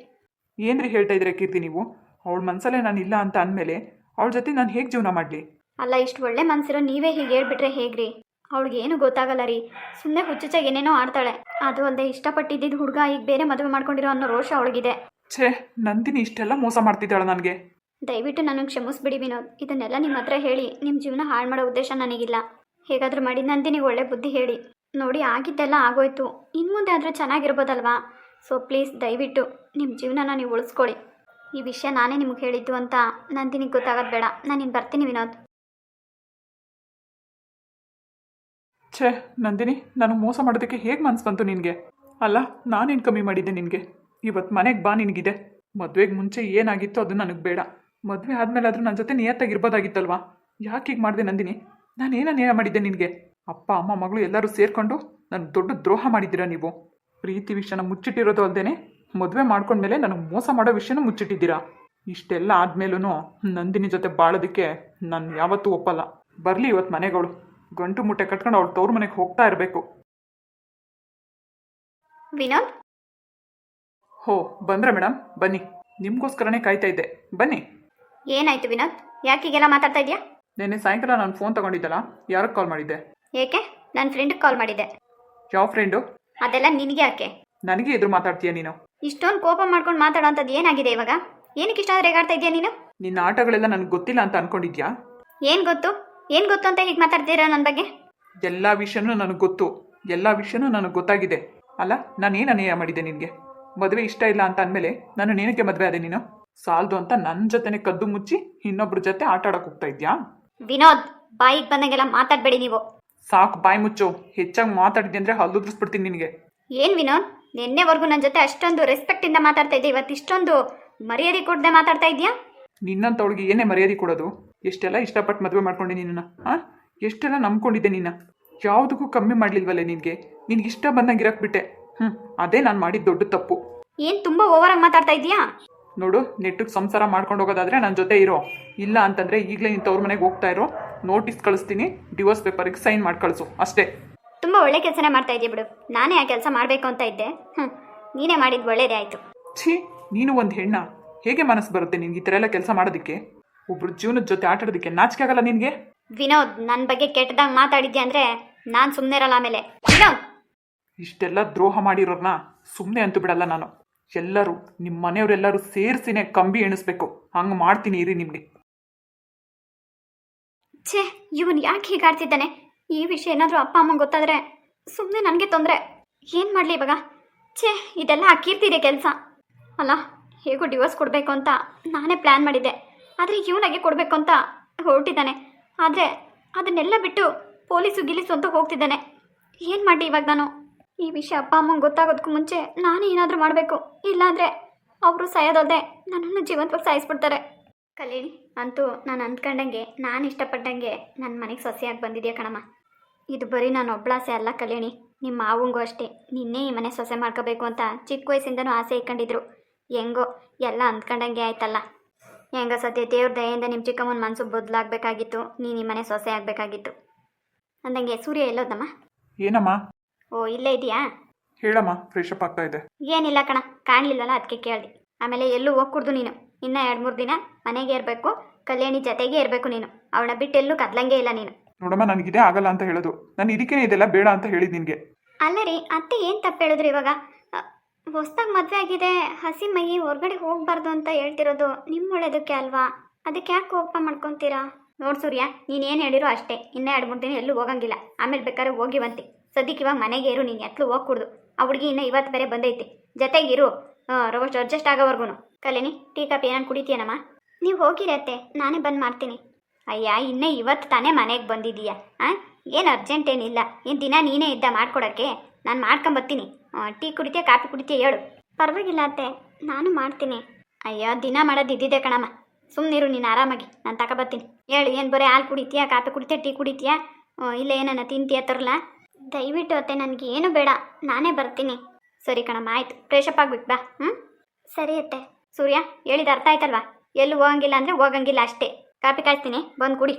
ಏನ್ರಿ ಹೇಳ್ತಾ ಇದ್ದೀರಾ ಕೀರ್ತಿ ನೀವು? ಅವಳ ಮನಸ್ಸಲ್ಲೇ ನಾನು ಇಲ್ಲ ಅಂತ ಅಂದಮೇಲೆ ಅವಳ ಜೊತೆ ನಾನು ಹೇಗೆ ಜೀವನ ಮಾಡಲಿ? ಅಲ್ಲ, ಇಷ್ಟು ಒಳ್ಳೆ ಮನ್ಸಿರೋ ನೀವೇ ಹೀಗೆ ಹೇಳ್ಬಿಟ್ರೆ ಹೇಗ್ರಿ? ಅವಳಿಗೆ ಏನು ಗೊತ್ತಾಗಲ್ಲ ರೀ, ಸುಮ್ಮನೆ ಹುಚ್ಚುಚ್ಚಾಗಿ ಏನೇನೋ ಆಡ್ತಾಳೆ. ಅದು ಅಲ್ಲದೆ ಇಷ್ಟಪಟ್ಟಿದ್ದಿದ್ದು ಹುಡುಗ ಈಗ ಬೇರೆ ಮದುವೆ ಮಾಡ್ಕೊಂಡಿರೋ ಅನ್ನೋ ರೋಷ ಅವಳಿಗಿದೆ. ಛೇ, ನಂದಿನಿ ಇಷ್ಟೆಲ್ಲ ಮೋಸ ಮಾಡ್ತಿದ್ದಾಳ ನನಗೆ. ದಯವಿಟ್ಟು ನನಗೆ ಕ್ಷಮಿಸ್ಬಿಡಿ ವಿನೋದ್. ಇದನ್ನೆಲ್ಲ ನಿಮ್ಮ ಹತ್ರ ಹೇಳಿ ನಿಮ್ಮ ಜೀವನ ಹಾಳು ಮಾಡೋ ಉದ್ದೇಶ ನನಗಿಲ್ಲ. ಹೇಗಾದರೂ ಮಾಡಿ ನಂದಿನಿಗೆ ಒಳ್ಳೆ ಬುದ್ಧಿ ಹೇಳಿ. ನೋಡಿ, ಆಗಿದ್ದೆಲ್ಲ ಆಗೋಯ್ತು, ಇನ್ನು ಮುಂದೆ ಆದರೂ ಚೆನ್ನಾಗಿರ್ಬೋದಲ್ವಾ? ಸೊ ಪ್ಲೀಸ್ ದಯವಿಟ್ಟು ನಿಮ್ಮ ಜೀವನನ ನೀವು ಉಳಿಸ್ಕೊಳ್ಳಿ. ಈ ವಿಷಯ ನಾನೇ ನಿಮ್ಗೆ ಹೇಳಿದ್ದು ಅಂತ ನಂದಿನಿಗೆ ಗೊತ್ತಾಗೋದು ಬೇಡ. ನಾನು ಇನ್ನು ಬರ್ತೀನಿ ವಿನೋದ್. ಛೇ ನಂದಿನಿ, ನನಗೆ ಮೋಸ ಮಾಡೋದಕ್ಕೆ ಹೇಗೆ ಮನ್ಸು ಬಂತು ನಿನಗೆ? ಅಲ್ಲ, ನಾನೇನು ಕಮ್ಮಿ ಮಾಡಿದ್ದೆ ನಿನಗೆ? ಇವತ್ತು ಮನೆಗೆ ಬಾ, ನಿನಗಿದೆ. ಮದುವೆಗೆ ಮುಂಚೆ ಏನಾಗಿತ್ತು ಅದು ನನಗೆ ಬೇಡ. ಮದುವೆ ಆದಮೇಲಾದರೂ ನನ್ನ ಜೊತೆ ನಿಯತ್ತಾಗಿರ್ಬೋದಾಗಿತ್ತಲ್ವಾ? ಯಾಕೆ ಹೀಗೆ ಮಾಡಿದೆ ನಂದಿನಿ? ನಾನೇನು ಅನ್ಯಾಯ ಮಾಡಿದ್ದೆ ನಿನಗೆ? ಅಪ್ಪ ಅಮ್ಮ ಮಗಳು ಎಲ್ಲರೂ ಸೇರಿಕೊಂಡು ನನಗೆ ದೊಡ್ಡ ದ್ರೋಹ ಮಾಡಿದ್ದೀರಾ ನೀವು. ಪ್ರೀತಿ ವಿಷಯನ ಮುಚ್ಚಿಟ್ಟಿರೋದು ಅಲ್ಲದೆ ಮದುವೆ ಮಾಡ್ಕೊಂಡ್ಮೇಲೆ ನನಗೆ ಮೋಸ ಮಾಡೋ ವಿಷಯನೂ ಮುಚ್ಚಿಟ್ಟಿದ್ದೀರಾ. ಇಷ್ಟೆಲ್ಲ ಆದಮೇಲೂ ನಂದಿನಿ ಜೊತೆ ಬಾಳೋದಕ್ಕೆ ನಾನು ಯಾವತ್ತೂ ಒಪ್ಪಲ್ಲ. ಬರಲಿ ಇವತ್ತು ಮನೆಗಳು, ಗಂಟು ಮುಟ್ಟೆ ಕಟ್ಕೊಂಡು ಅವಳು ತವ್ರ ಮನೆಗೆ ಹೋಗ್ತಾ ಇರಬೇಕು. ವಿನೋದ್, ಹೋ ಬಂದ್ರೆ ಮೇಡಮ್, ಬನ್ನಿ. ನಿಮಗೋಸ್ಕರನೇ ಕಾಯ್ತಾ ಇದ್ದೆ, ಬನ್ನಿ. ಏನಾಯ್ತು ವಿನೋದ್? ಯಾಕೆ ಹೀಗೆಲ್ಲ ಮಾತಾಡ್ತಾ ಇದೆಯಾ? ನೆನ್ನೆ ಸಾಯಂಕಾಲ ನಾನು ಫೋನ್ ತಗೊಂಡಿದ್ದಲ್ಲ, ಯಾರಿಗೆ ಕಾಲ್ ಮಾಡಿದ್ದೆ? ಏಕೆ? ನನ್ನ ಫ್ರೆಂಡ್ಗೆ ಕಾಲ್ ಮಾಡಿದ್ದೆ. ಯಾವ ಫ್ರೆಂಡು? ಅದೆಲ್ಲ ನಿನಗೆ ಯಾಕೆ? ನನಗೆ ಎದುರು ಮಾತಾಡ್ತೀಯ ನೀನು? ಇಷ್ಟೊಂದು ಕೋಪ ಮಾಡ್ಕೊಂಡು ಮಾತಾಡೋಂಥದ್ದು ಏನಾಗಿದೆ ಇವಾಗ? ಏನಕ್ಕೆ ಇಷ್ಟ ರೇಗಾಡ್ತಾ ಇದೆಯಾ ನೀನು? ನಿನ್ನ ಆಟಗಳೆಲ್ಲ ನನಗೆ ಗೊತ್ತಿಲ್ಲ ಅಂತ ಅನ್ಕೊಂಡಿದ್ಯಾ? ಏನು ಗೊತ್ತು? ಏನು ಗೊತ್ತು ಅಂತ ಹೀಗೆ ಮಾತಾಡ್ತೀರಾ ನನ್ನ ಬಗ್ಗೆ? ಎಲ್ಲ ವಿಷಯನೂ ನನಗೆ ಗೊತ್ತು, ಎಲ್ಲ ವಿಷಯನೂ ನನಗೆ ಗೊತ್ತಾಗಿದೆ. ಅಲ್ಲ, ನಾನೇನು ಅನ್ಯಾಯ ಮಾಡಿದ್ದೆ ನಿನಗೆ? ಮದುವೆ ಇಷ್ಟ ಇಲ್ಲ ಅಂತ ಅಂದಮೇಲೆ ನಾನು ಏನಕ್ಕೆ ಮದುವೆ ಆದೆ? ನೀನು ಸಾಲದು ಅಂತ ನನ್ನ ಜೊತೆನೆ ಕದ್ದು ಮುಚ್ಚಿ ಇನ್ನೊಬ್ರ ಜೊತೆ ಆಟ ಆಡೋಕೆ ಹೋಗ್ತಾ ಇದ್ಯಾ? ವಿನೋದ್, ಬಾಯಿಗೆ ಬಂದಂಗೆಲ್ಲ ಮಾತಾಡಬೇಡಿ ನೀವು. ಸಾಕು, ಬಾಯಿ ಮುಚ್ಚು. ಹೆಚ್ಚಾಗಿ ಮಾತಾಡಿದ್ದೆ ಅಂದರೆ ಹಲ್ಲುದ್ರಿಸ್ಬಿಡ್ತೀನಿ ನಿನಗೆ. ಏನು ವಿನೋದ್, ನಿನ್ನೆವರೆಗೂ ನನ್ನ ಜೊತೆ ಅಷ್ಟೊಂದು ರೆಸ್ಪೆಕ್ಟಿಂದ ಮಾತಾಡ್ತಾ ಇದ್ದೆ, ಇವತ್ತು ಇಷ್ಟೊಂದು ಮರ್ಯಾದೆ ಕೊಡದೆ ಮಾತಾಡ್ತಾ ಇದೆಯಾ? ನಿನ್ನಂತವಳಿಗೆ ಏನೇ ಮರ್ಯಾದೆ ಕೊಡೋದು? ಎಷ್ಟೆಲ್ಲ ಇಷ್ಟಪಟ್ಟು ಮದುವೆ ಮಾಡ್ಕೊಂಡೆ ನಿನ್ನ, ಹಾಂ? ಎಷ್ಟೆಲ್ಲ ನಂಬ್ಕೊಂಡಿದ್ದೆ ನಿನ್ನ, ಯಾವುದಕ್ಕೂ ಕಮ್ಮಿ ಮಾಡಲಿಲ್ವಲ್ಲೇ ನಿನಗೆ? ನಿನ್ಗೆ ಇಷ್ಟ ಬಂದಂಗೆ ಇರಕ್ಕೆ ಬಿಟ್ಟೆ. ಅದೇ ನಾನು ಮಾಡಿದ ದೊಡ್ಡ ತಪ್ಪು. ಏನು ತುಂಬ ಓವರಾಗಿ ಮಾತಾಡ್ತಾ ಇದೆಯಾ? ನೋಡು, ನೆಟ್ಟಿಗೆ ಸಂಸಾರ ಮಾಡ್ಕೊಂಡು ಹೋಗೋದಾದ್ರೆ ನನ್ನ ಜೊತೆ ಇರೋ, ಇಲ್ಲ ಅಂತಂದರೆ ಈಗಲೇ ನಿನ್ನ ತವ್ರ ಮನೆಗೆ ಹೋಗ್ತಾ ಇರೋ. ನೋಟಿಸ್ ಕಳಿಸ್ತೀನಿ, ಡಿವೋರ್ಸ್ ಪೇಪರಿಗೆ ಸೈನ್ ಮಾಡಿ ಕಳಿಸು, ಅಷ್ಟೇ. ತುಂಬ ಒಳ್ಳೆ ಕೆಲಸನೇ ಮಾಡ್ತಾ ಇದೆಯಾ ಬಿಡು. ನಾನೇ ಆ ಕೆಲಸ ಮಾಡಬೇಕು ಅಂತ ಇದ್ದೆ. ನೀನೇ ಮಾಡಿದ್ದು ಒಳ್ಳೇದೇ ಆಯಿತು. ಛೀ, ನೀನು ಒಂದು ಹೆಣ್ಣ, ಹೇಗೆ ಮನಸ್ಸು ಬರುತ್ತೆ ನಿನ್ಗೆ ಈ ಥರ ಎಲ್ಲ ಕೆಲಸ ಮಾಡೋದಕ್ಕೆ? ಒಬ್ರು ಜೀವನದ ಜೊತೆ ಆಟಾಡೋದಕ್ಕೆ ನಾಚಿಕೆ ಆಗಲ್ಲ ನಿನಗೆ? ವಿನೋದ್, ನನ್ನ ಬಗ್ಗೆ ಕೆಟ್ಟದಾಗ ಮಾತಾಡಿದ್ಯಾ ಅಂದರೆ ನಾನು ಸುಮ್ಮನೆ ಇರಲ್ಲ ಆಮೇಲೆ. ವಿನೋದ್, ಇಷ್ಟೆಲ್ಲ ದ್ರೋಹ ಮಾಡಿರೋರ್ನ ಸುಮ್ಮನೆ ಅಂತೂ ಬಿಡಲ್ಲ ನಾನು. ಎಲ್ಲರೂ ನಿಮ್ಮ ಮನೆಯವರೆಲ್ಲರೂ ಸೇರಿಸಿನೇ ಕಂಬಿ ಎಣಿಸ್ಬೇಕು, ಹಂಗೆ ಮಾಡ್ತೀನಿ ಇರಿ ನಿಮಗೆ. ಛೇ, ಇವನು ಯಾಕೆ ಹೀಗಾಡ್ತಿದ್ದಾನೆ? ಈ ವಿಷಯ ಏನಾದರೂ ಅಪ್ಪ ಅಮ್ಮ ಗೊತ್ತಾದರೆ ಸುಮ್ಮನೆ ನನಗೆ ತೊಂದರೆ. ಏನು ಮಾಡಲಿ ಇವಾಗ? ಛೇ, ಇದೆಲ್ಲ ಅಕ್ಕೀರ್ತಿದೆ ಕೆಲಸ ಅಲ್ಲ. ಹೇಗೂ ಡಿವೋರ್ಸ್ ಕೊಡಬೇಕು ಅಂತ ನಾನೇ ಪ್ಲ್ಯಾನ್ ಮಾಡಿದ್ದೆ, ಆದರೆ ಇವನಾಗೆ ಕೊಡಬೇಕು ಅಂತ ಹೊರಟಿದ್ದಾನೆ. ಆದರೆ ಅದನ್ನೆಲ್ಲ ಬಿಟ್ಟು ಪೊಲೀಸು ಗಿಲೀಸು ಅಂತ ಹೋಗ್ತಿದ್ದಾನೆ. ಏನು ಮಾಡಲಿ ಇವಾಗ ನಾನು? ಈ ವಿಷಯ ಅಪ್ಪ ಅಮ್ಮಂಗೆ ಗೊತ್ತಾಗೋದಕ್ಕೂ ಮುಂಚೆ ನಾನೇ ಏನಾದರೂ ಮಾಡಬೇಕು, ಇಲ್ಲಾಂದರೆ ಅವರು ಸಾಯೋದಲ್ಲದೆ ನನ್ನನ್ನು ಜೀವಂತವಾಗಿ ಸಾಯಿಸ್ಬಿಡ್ತಾರೆ. ಕಲ್ಯಾಣಿ, ಅಂತೂ ನಾನು ಅಂದ್ಕೊಂಡಂಗೆ, ನಾನು ಇಷ್ಟಪಟ್ಟಂಗೆ ನನ್ನ ಮನೆಗೆ ಸೊಸೆಯಾಗಿ ಬಂದಿದೆಯಾ ಕಣಮ್ಮ. ಇದು ಬರೀ ನಾನು ಒಬ್ಬಳಾಸೆ ಅಲ್ಲ ಕಲ್ಯಾಣಿ, ನಿಮ್ಮ ಮಾವಂಗೂ ಅಷ್ಟೇ. ನಿನ್ನೆ ಈ ಮನೆ ಸೊಸೆ ಮಾಡ್ಕೋಬೇಕು ಅಂತ ಚಿಕ್ಕ ವಯಸ್ಸಿಂದನೂ ಆಸೆ ಇಟ್ಕೊಂಡಿದ್ರು. ಹೆಂಗೋ ಎಲ್ಲ ಅಂದ್ಕೊಂಡಂಗೆ ಆಯ್ತಲ್ಲ. ಹೆಂಗೋ ಸದ್ಯ ದೇವ್ರ ದಯೆಯಿಂದ ನಿಮ್ಮ ಚಿಕ್ಕಮ್ಮನ ಮನಸ್ಸು ಬದಲಾಗಬೇಕಾಗಿತ್ತು, ನೀನು ಈ ಮನೆ ಸೊಸೆ ಆಗಬೇಕಾಗಿತ್ತು. ಅಂದಂಗೆ ಸೂರ್ಯ ಎಲ್ಲೋದಮ್ಮ? ಏನಮ್ಮ? ಓ, ಇಲ್ಲೇ ಇದೆಯಾ? ಹೇಳಮ್ಮ, ಫ್ರೆಶ್ ಅಪ್ ಆಗ್ತಾ ಇದೆ. ಏನಿಲ್ಲ ಕಣ, ಕಾಣಲಿಲ್ಲಲ್ಲ ಅದಕ್ಕೆ ಕೇಳಿದೆ. ಆಮೇಲೆ ಎಲ್ಲೂ ಹೋಗ್ಕೊಡ್ದು ನೀನು. ಇನ್ನೂ 2-3 ದಿನ ಮನೆಗೆ ಇರಬೇಕು, ಕಲ್ಯಾಣಿ ಜೊತೆಗೆ ಇರಬೇಕು ನೀನು. ಅವಳನ್ನ ಬಿಟ್ಟು ಎಲ್ಲೂ ಕದ್ಲಂಗೆ ಇಲ್ಲ ನೀನು. ನೋಡಮ್ಮ, ನನಗಿದೇ ಆಗಲ್ಲ ಅಂತ ಹೇಳೋದು. ನಾನು ಇದಕ್ಕೇ ಇದೆಲ್ಲ ಬೇಡ ಅಂತ ಹೇಳಿದ್ ನಿನಗೆ. ಅಲ್ಲ ರೀ, ಅತ್ತೆ ಏನು ತಪ್ಪು ಹೇಳಿದ್ರು ಇವಾಗ? ಹೊಸ್ದಾಗಿ ಮದುವೆ ಆಗಿದೆ, ಹಸಿ ಮೈ ಹೊರಗಡೆ ಹೋಗಬಾರ್ದು ಅಂತ ಹೇಳ್ತಿರೋದು ನಿಮ್ಮ ಒಳ್ಳೇದಕ್ಕೆ ಅಲ್ವಾ? ಅದಕ್ಕೆ ಯಾಕೆ ಕೋಪ ಮಾಡ್ಕೊತೀರಾ? ನೋಡು ಸೂರ್ಯ, ನೀನೇನು ಹೇಳಿರೋ ಅಷ್ಟೇ. ಇನ್ನೂ 2-3 ದಿನ ಎಲ್ಲೂ ಹೋಗಂಗಿಲ್ಲ. ಆಮೇಲೆ ಬೇಕಾದ್ರೆ ಹೋಗಿವಂತೆ. ಸದ್ಯಕ್ಕೆ ಇವಾಗ ಮನೆಗೆ ಇರು, ನೀನು ಎತ್ಲು ಹೋಗ್ಕೊಡ್ದು. ಆ ಹುಡುಗಿ ಇನ್ನೂ ಇವತ್ತು ಬೇರೆ ಬಂದೈತಿ, ಜೊತೆಗೆ ಇರು, ಅಡ್ಜಸ್ಟ್ ಆಗೋವರೆಗೂ. ಕಲ್ಯಾಣಿ, ಟೀ ಕಾಫಿ ಏನಾನು ಕುಡಿತೀಯನಮ್ಮ? ನೀವು ಹೋಗಿರತ್ತೆ, ನಾನೇ ಬಂದು ಮಾಡ್ತೀನಿ. ಅಯ್ಯ, ಇನ್ನೇ ಇವತ್ತು ತಾನೇ ಮನೆಗೆ ಬಂದಿದ್ದೀಯಾ? ಏನು ಅರ್ಜೆಂಟ್ ಏನಿಲ್ಲ. ಏನು ದಿನ ನೀನೇ ಇದ್ದ ಮಾಡ್ಕೊಡೋಕ್ಕೆ? ನಾನು ಮಾಡ್ಕೊಂಬರ್ತೀನಿ. ಟೀ ಕುಡಿತೀಯ, ಕಾಫಿ ಕುಡಿತೀಯ ಹೇಳು. ಪರವಾಗಿಲ್ಲ ಅತ್ತೆ, ನಾನು ಮಾಡ್ತೀನಿ. ಅಯ್ಯೋ, ದಿನ ಮಾಡೋದು ಇದ್ದಿದ್ದೆ ಕಣಮ್ಮ. ಸುಮ್ಮನಿರು ನೀನು ಆರಾಮಾಗಿ, ನಾನು ತಗೊಬರ್ತೀನಿ. ಹೇಳು, ಏನು ಬರೀ ಹಾಲು ಕುಡಿತೀಯಾ, ಕಾಫಿ ಕುಡಿತೀಯ, ಟೀ ಕುಡಿತೀಯಾ, ಇಲ್ಲ ಏನನ್ನ ತಿಂತೀಯ ತರಲ್ಲ? ದಯವಿಟ್ಟು ಅತ್ತೆ, ನನಗೆ ಏನು ಬೇಡ, ನಾನೇ ಬರ್ತೀನಿ. ಸರಿ ಕಣಮ್ಮ, ಆಯಿತು. ಫ್ರೆಶಪ್ ಆಗ್ಬಿಟ್ಟು ಬಾ. ಸರಿ ಅತ್ತೆ. ಸೂರ್ಯ, ಹೇಳಿದ ಅರ್ಥ ಆಯ್ತಲ್ವಾ? ಎಲ್ಲೂ ಹೋಗಂಗಿಲ್ಲ ಅಂದರೆ ಹೋಗಂಗಿಲ್ಲ ಅಷ್ಟೇ. ಕಾಫಿ ಕಾಯ್ತೀನಿ, ಬಂದು ಕುಡಿ.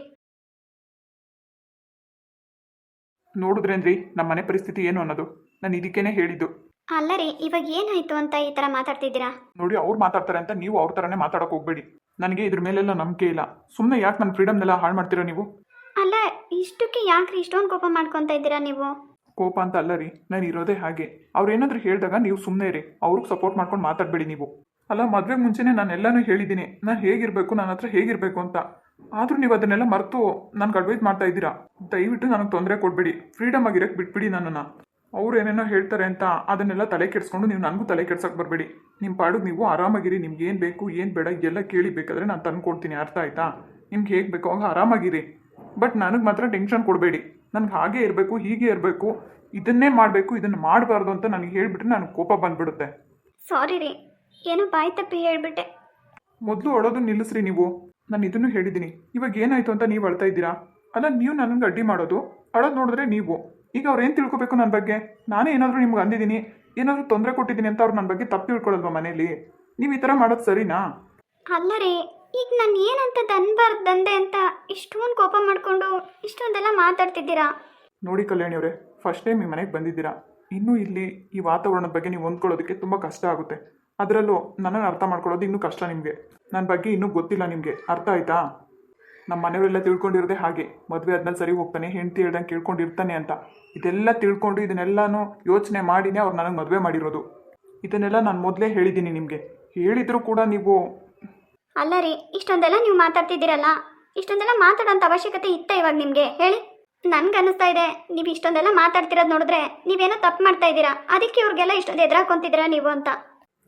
ನೋಡಿದ್ರೇನ್ರಿ ನಮ್ಮ ಮನೆ ಪರಿಸ್ಥಿತಿ ಏನು ಅನ್ನೋದು? ನಾನು ಇದಕ್ಕೇನೆ ಹೇಳಿದ್ದು. ಅಲ್ಲ ರೀ, ಇವಾಗ ಏನಾಯ್ತು ಅಂತ ಈ ಥರ ಮಾತಾಡ್ತಿದ್ದೀರಾ? ನೋಡಿ ಅವ್ರು ಮಾತಾಡ್ತಾರೆ ಅಂತ ನೀವು ಅವ್ರ ಥರನೇ ಮಾತಾಡೋಕೆ ಹೋಗ್ಬೇಡಿ. ನನಗೆ ಇದ್ರ ಮೇಲೆಲ್ಲ ನಂಬಿಕೆ ಇಲ್ಲ. ಸುಮ್ಮನೆ ಯಾಕೆ ನನ್ನ ಫ್ರೀಡಮ್ನೆಲ್ಲ ಹಾಳು ಮಾಡ್ತೀರಾ ನೀವು? ಅಲ್ಲ, ಇಷ್ಟಕ್ಕೆ ಯಾಕ್ರಿ ಇಷ್ಟೊಂದು ಕೋಪ ಮಾಡ್ಕೊತಾ ಇದ್ದೀರಾ ನೀವು? ಕೋಪ ಅಂತ ಅಲ್ಲ ರೀ, ನಾನು ಇರೋದೇ ಹಾಗೆ. ಅವ್ರು ಏನಾದರೂ ಹೇಳಿದಾಗ ನೀವು ಸುಮ್ಮನೆ ರೀ, ಅವ್ರಿಗೆ ಸಪೋರ್ಟ್ ಮಾಡ್ಕೊಂಡು ಮಾತಾಡಬೇಡಿ ನೀವು. ಅಲ್ಲ, ಮದುವೆಗೆ ಮುಂಚೆನೇ ನಾನು ಎಲ್ಲನೂ ಹೇಳಿದ್ದೀನಿ, ನಾನು ಹೇಗಿರಬೇಕು, ನನ್ನ ಹತ್ರ ಹೇಗಿರಬೇಕು ಅಂತ. ಆದರೂ ನೀವು ಅದನ್ನೆಲ್ಲ ಮರೆತು ನನಗೆ ಅಡ್ವೈಸ್ ಮಾಡ್ತಾ ಇದ್ದೀರಾ. ದಯವಿಟ್ಟು ನನಗೆ ತೊಂದರೆ ಕೊಡಬೇಡಿ, ಫ್ರೀಡಮ್ ಆಗಿರೋಕ್ಕೆ ಬಿಟ್ಬಿಡಿ ನನ್ನನ್ನು. ಅವ್ರು ಏನೇನೋ ಹೇಳ್ತಾರೆ ಅಂತ ಅದನ್ನೆಲ್ಲ ತಲೆ ಕೆಡಿಸ್ಕೊಂಡು ನೀವು ನನಗೂ ತಲೆ ಕೆಡ್ಸೋಕೆ ಬರಬೇಡಿ. ನಿಮ್ಮ ಪಾಡಿಗೆ ನೀವು ಆರಾಮಾಗಿರಿ. ನಿಮ್ಗೆ ಏನು ಬೇಕು ಏನು ಬೇಡ ಎಲ್ಲ ಕೇಳಿ, ಬೇಕಾದರೆ ನಾನು ತಂದು ಕೊಡ್ತೀನಿ. ಅರ್ಥ ಆಯ್ತಾ? ನಿಮ್ಗೆ ಹೇಗೆ ಬೇಕೋ ಆಗ ಆರಾಮಾಗಿರಿ. ಬಟ್ ನನಗೆ ಮಾತ್ರ ಟೆನ್ಷನ್ ಕೊಡಬೇಡಿ. ನನಗೆ ಹಾಗೆ ಇರಬೇಕು, ಹೀಗೆ ಇರಬೇಕು, ಇದನ್ನೇ ಮಾಡಬೇಕು, ಇದನ್ನು ಮಾಡಬಾರ್ದು ಅಂತ ನನಗೆ ಹೇಳಿಬಿಟ್ರೆ ನನಗೆ ಕೋಪ ಬಂದುಬಿಡುತ್ತೆ. ಸಾರಿ ರೀ, ಏನೋ ಬಾಯಿ ತಪ್ಪಿ ಹೇಳಿಬಿಟ್ಟೆ. ಮೊದಲು ಅಳೋದು ನಿಲ್ಲಿಸ್ರಿ ನೀವು. ನಾನು ಇದನ್ನು ಹೇಳಿದ್ದೀನಿ. ಇವಾಗ ಏನಾಯಿತು ಅಂತ ನೀವು ಅಳ್ತಾ ಇದ್ದೀರಾ? ಅಲ್ಲ, ನೀವು ನನಗೆ ಅಡ್ಡಿ ಮಾಡೋದು, ಅಳೋದು ನೋಡಿದ್ರೆ ನೀವು. ಈಗ ಅವ್ರು ಏನು ತಿಳ್ಕೊಬೇಕು ನನ್ನ ಬಗ್ಗೆ? ನಾನೇ ಏನಾದರೂ ನಿಮ್ಗೆ ಅಂದಿದ್ದೀನಿ, ಏನಾದರೂ ತೊಂದರೆ ಕೊಟ್ಟಿದ್ದೀನಿ ಅಂತ ಅವ್ರು ನನ್ನ ಬಗ್ಗೆ ತಪ್ಪು ತಿಳ್ಕೊಳ್ಳಲ್ವಾ ಮನೇಲಿ? ನೀವು ಈ ಥರ ಮಾಡೋದು ಸರಿನಾ? ಅಲ್ಲ ರೀ, ಈಗ ನಾನು ಏನಂತ ದಂದೆ ಅಂತ ಇಷ್ಟೊಂದು ಕೋಪ ಮಾಡಿಕೊಂಡು ಇಷ್ಟೊಂದೆಲ್ಲ ಮಾತಾಡ್ತಿದ್ದೀರಾ? ನೋಡಿ ಕಲ್ಯಾಣಿ ಅವರೇ, ಫಸ್ಟ್ ಟೈಮ್ ಈ ಮನೆಗೆ ಬಂದಿದ್ದೀರಾ. ಇನ್ನೂ ಇಲ್ಲಿ ಈ ವಾತಾವರಣದ ಬಗ್ಗೆ ನೀವು ಹೊಂದ್ಕೊಳ್ಳೋದಕ್ಕೆ ತುಂಬ ಕಷ್ಟ ಆಗುತ್ತೆ. ಅದರಲ್ಲೂ ನನ್ನನ್ನು ಅರ್ಥ ಮಾಡ್ಕೊಳ್ಳೋದು ಇನ್ನೂ ಕಷ್ಟ ನಿಮಗೆ. ನನ್ನ ಬಗ್ಗೆ ಇನ್ನೂ ಗೊತ್ತಿಲ್ಲ ನಿಮಗೆ, ಅರ್ಥ ಆಯ್ತಾ? ನಮ್ಮ ಮನೆಯವರೆಲ್ಲ ತಿಳ್ಕೊಂಡಿರೋದೇ ಹಾಗೆ, ಮದುವೆ ಆದ್ಮೇಲೆ ಸರಿ ಹೋಗ್ತಾನೆ, ಹೆಂಡತಿ ಹೇಳ್ದಂಗೆ ಕೇಳ್ಕೊಂಡಿರ್ತಾನೆ ಅಂತ. ಇದೆಲ್ಲ ತಿಳ್ಕೊಂಡು ಇದನ್ನೆಲ್ಲನೂ ಯೋಚನೆ ಮಾಡಿನೇ ಅವ್ರು ನನಗೆ ಮದುವೆ ಮಾಡಿರೋದು. ಇದನ್ನೆಲ್ಲ ನಾನು ಮೊದಲೇ ಹೇಳಿದ್ದೀನಿ ನಿಮಗೆ. ಹೇಳಿದರೂ ಕೂಡ ನೀವು... ಅಲ್ಲ ರೀ, ಇಷ್ಟೊಂದೆಲ್ಲ ನೀವು ಮಾತಾಡ್ತಿದ್ದೀರಲ್ಲ, ಇಷ್ಟೊಂದೆಲ್ಲ ಮಾತಾಡೋಂಥ ಅವಶ್ಯಕತೆ ಇತ್ತ ಇವಾಗ ನಿಮಗೆ? ಹೇಳಿ. ನನ್ಗೆ ಅನ್ನಿಸ್ತಾ ಇದೆ ನೀವು ಇಷ್ಟೊಂದೆಲ್ಲ ಮಾತಾಡ್ತಿರೋದು ನೋಡಿದ್ರೆ ನೀವೇನೋ ತಪ್ಪು ಮಾಡ್ತಾ ಇದ್ದೀರಾ. ಅದಕ್ಕೆ ಇವ್ರಿಗೆಲ್ಲ ಇಷ್ಟೊಂದು ಎದುರಾಕೊಂತಿದ್ದೀರಾ ನೀವು ಅಂತ.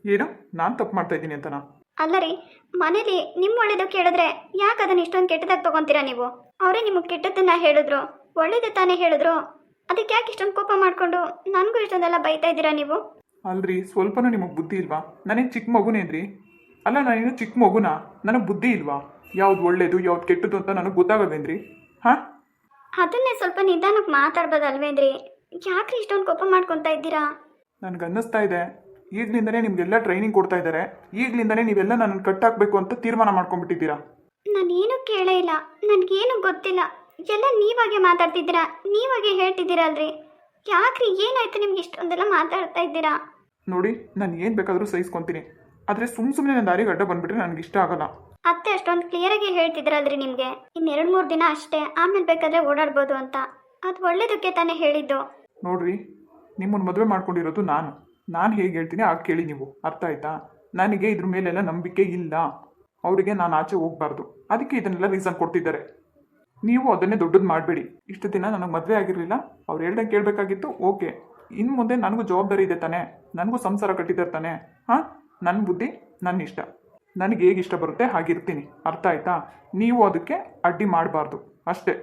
ಏನು, ನಾನು ತಪ್ಪು ಮಾಡ್ತಾ ಇದ್ದೀನಿ ಅಂತನಾ? ಅಲ್ಲ ರೀ, ಮನೇಲಿ ನಿಮ್ಮ ಒಳ್ಳೇದು ಕೇಳಿದ್ರೆ ಯಾಕೆ ಅದನ್ನು ಇಷ್ಟೊಂದು ಕೆಟ್ಟದಾಗಿ ತೊಗೊತೀರಾ ನೀವು? ಅವರೇ ನಿಮಗೆ ಕೆಟ್ಟದ್ದನ್ನ ಹೇಳಿದ್ರು, ಒಳ್ಳೇದು ತಾನೇ ಹೇಳಿದ್ರು, ಅದಕ್ಕೆ ಯಾಕೆ ಇಷ್ಟೊಂದು ಕೋಪ ಮಾಡಿಕೊಂಡು ನನಗೂ ಇಷ್ಟೊಂದೆಲ್ಲ ಬೈತಾ ಇದ್ದೀರಾ ನೀವು? ಅಲ್ರಿ, ಸ್ವಲ್ಪನೂ ನಿಮಗೆ ಬುದ್ಧಿ ಇಲ್ವಾ? ನಾನೇನು ಚಿಕ್ಕ ಮಗುನೇನ್ರಿ? ಅಲ್ಲ, ನಾನೇನು ಚಿಕ್ಕ ಮಗುನಾ? ನನಗೆ ಬುದ್ಧಿ ಇಲ್ವಾ? ಯಾವ್ದು ಒಳ್ಳೇದು ಯಾವ್ದು ಕೆಟ್ಟದ್ದು ಅಂತ ನನಗೆ ಗೊತ್ತಾಗಲ್ವೇನ್ರಿ? ಹಾಂ, ಅದನ್ನೇ ಸ್ವಲ್ಪ ನಿಧಾನಕ್ಕೆ ಮಾತಾಡ್ಬೋದಲ್ವೇನ್ರಿ? ಯಾಕ್ರಿ ಇಷ್ಟೊಂದು ಕೋಪ ಮಾಡ್ಕೊತಾ ಇದ್ದೀರಾ? ನನಗೆ ಅನ್ನಿಸ್ತಾ ಇದೆ ಈಗಲಿಂದನೇ ನಿಮಗೆಲ್ಲ ಟ್ರೈನಿಂಗ್ ಕೊಡ್ತಾ ಇದ್ದಾರೆ. ಈಗಲಿಂದನೇ ನೀವೆಲ್ಲ ನನ್ನನ್ನು ಕಟ್ಟಾಕಬೇಕು ಅಂತ ತೀರ್ಮಾನ ಮಾಡ್ಕೊಂಡ್ಬಿಟ್ಟಿದ್ದೀರಾ. ನಾನೇನು ಕೇಳೇ ಇಲ್ಲ, ನನಗೇನು ಗೊತ್ತಿಲ್ಲ, ಎಲ್ಲ ನೀವಾಗೆ ಮಾತಾಡ್ತಿದ್ದೀರಾ, ನೀವಾಗೆ ಹೇಳ್ತಿದ್ದೀರಲ್ರಿ. ಯಾಕ್ರಿ, ಏನಾಯ್ತು ನಿಮ್ಗೆ ಇಷ್ಟೊಂದೆಲ್ಲ ಮಾತಾಡ್ತಾ ಇದ್ದೀರಾ? ನೋಡಿ, ನಾನು ಏನು ಬೇಕಾದರೂ ಸಹಿಸ್ಕೊತೀನಿ, ಆದರೆ ಸುಮ್ಮನೆ ನನ್ನ ದಾರಿಗೆ ಅಡ್ಡ ಬಂದುಬಿಟ್ರೆ ನನಗೆ ಇಷ್ಟ ಆಗಲ್ಲ. ಅತ್ತೆ ಅಷ್ಟೊಂದು ಕ್ಲಿಯರಾಗಿ ಹೇಳ್ತಿದ್ದೀರಲ್ರಿ ನಿಮಗೆ. ಇನ್ನು 2-3 ದಿನ ಅಷ್ಟೇ, ಆಮೇಲೆ ಬೇಕಾದರೆ ಓಡಾಡ್ಬೋದು ಅಂತ. ಅದು ಒಳ್ಳೇದಕ್ಕೆ ತಾನೇ ಹೇಳಿದ್ದು. ನೋಡ್ರಿ, ನಿಮ್ಮನ್ನು ಮದುವೆ ಮಾಡ್ಕೊಂಡಿರೋದು ನಾನು ಹೇಗೆ ಹೇಳ್ತೀನಿ ಆಗ ಕೇಳಿ ನೀವು, ಅರ್ಥ ಆಯ್ತಾ? ನನಗೆ ಇದ್ರ ಮೇಲೆಲ್ಲ ನಂಬಿಕೆ ಇಲ್ಲ. ಅವರಿಗೆ ನಾನು ಆಚೆ ಹೋಗಬಾರ್ದು, ಅದಕ್ಕೆ ಇದನ್ನೆಲ್ಲ ರೀಸನ್ ಕೊಡ್ತಿದ್ದಾರೆ. ನೀವು ಅದನ್ನೇ ದೊಡ್ಡದು ಮಾಡಬೇಡಿ. ಇಷ್ಟು ದಿನ ನನಗೆ ಮದುವೆ ಆಗಿರಲಿಲ್ಲ, ಅವ್ರು ಹೇಳ್ದಂಗೆ ಕೇಳಬೇಕಾಗಿತ್ತು. ಓಕೆ, ಇನ್ನು ಮುಂದೆ ನನಗೂ ಜವಾಬ್ದಾರಿ ಇದೆ ತಾನೆ, ನನಗೂ ಸಂಸಾರ ಕಟ್ಟಿದ್ದಾರೆ ತಾನೆ. ಹಾಂ, ನನ್ನ ಬುದ್ಧಿ ನನ್ನ ಇಷ್ಟ, ನನಗೆ ಹೇಗೆ ಇಷ್ಟ ಬರುತ್ತೆ ಹಾಗಿರ್ತೀನಿ. ಅರ್ಥ ಆಯ್ತಾ? ನೀವು ಅದಕ್ಕೆ ಅಡ್ಡಿ ಮಾಡಬಾರ್ದು ಅಷ್ಟೇ.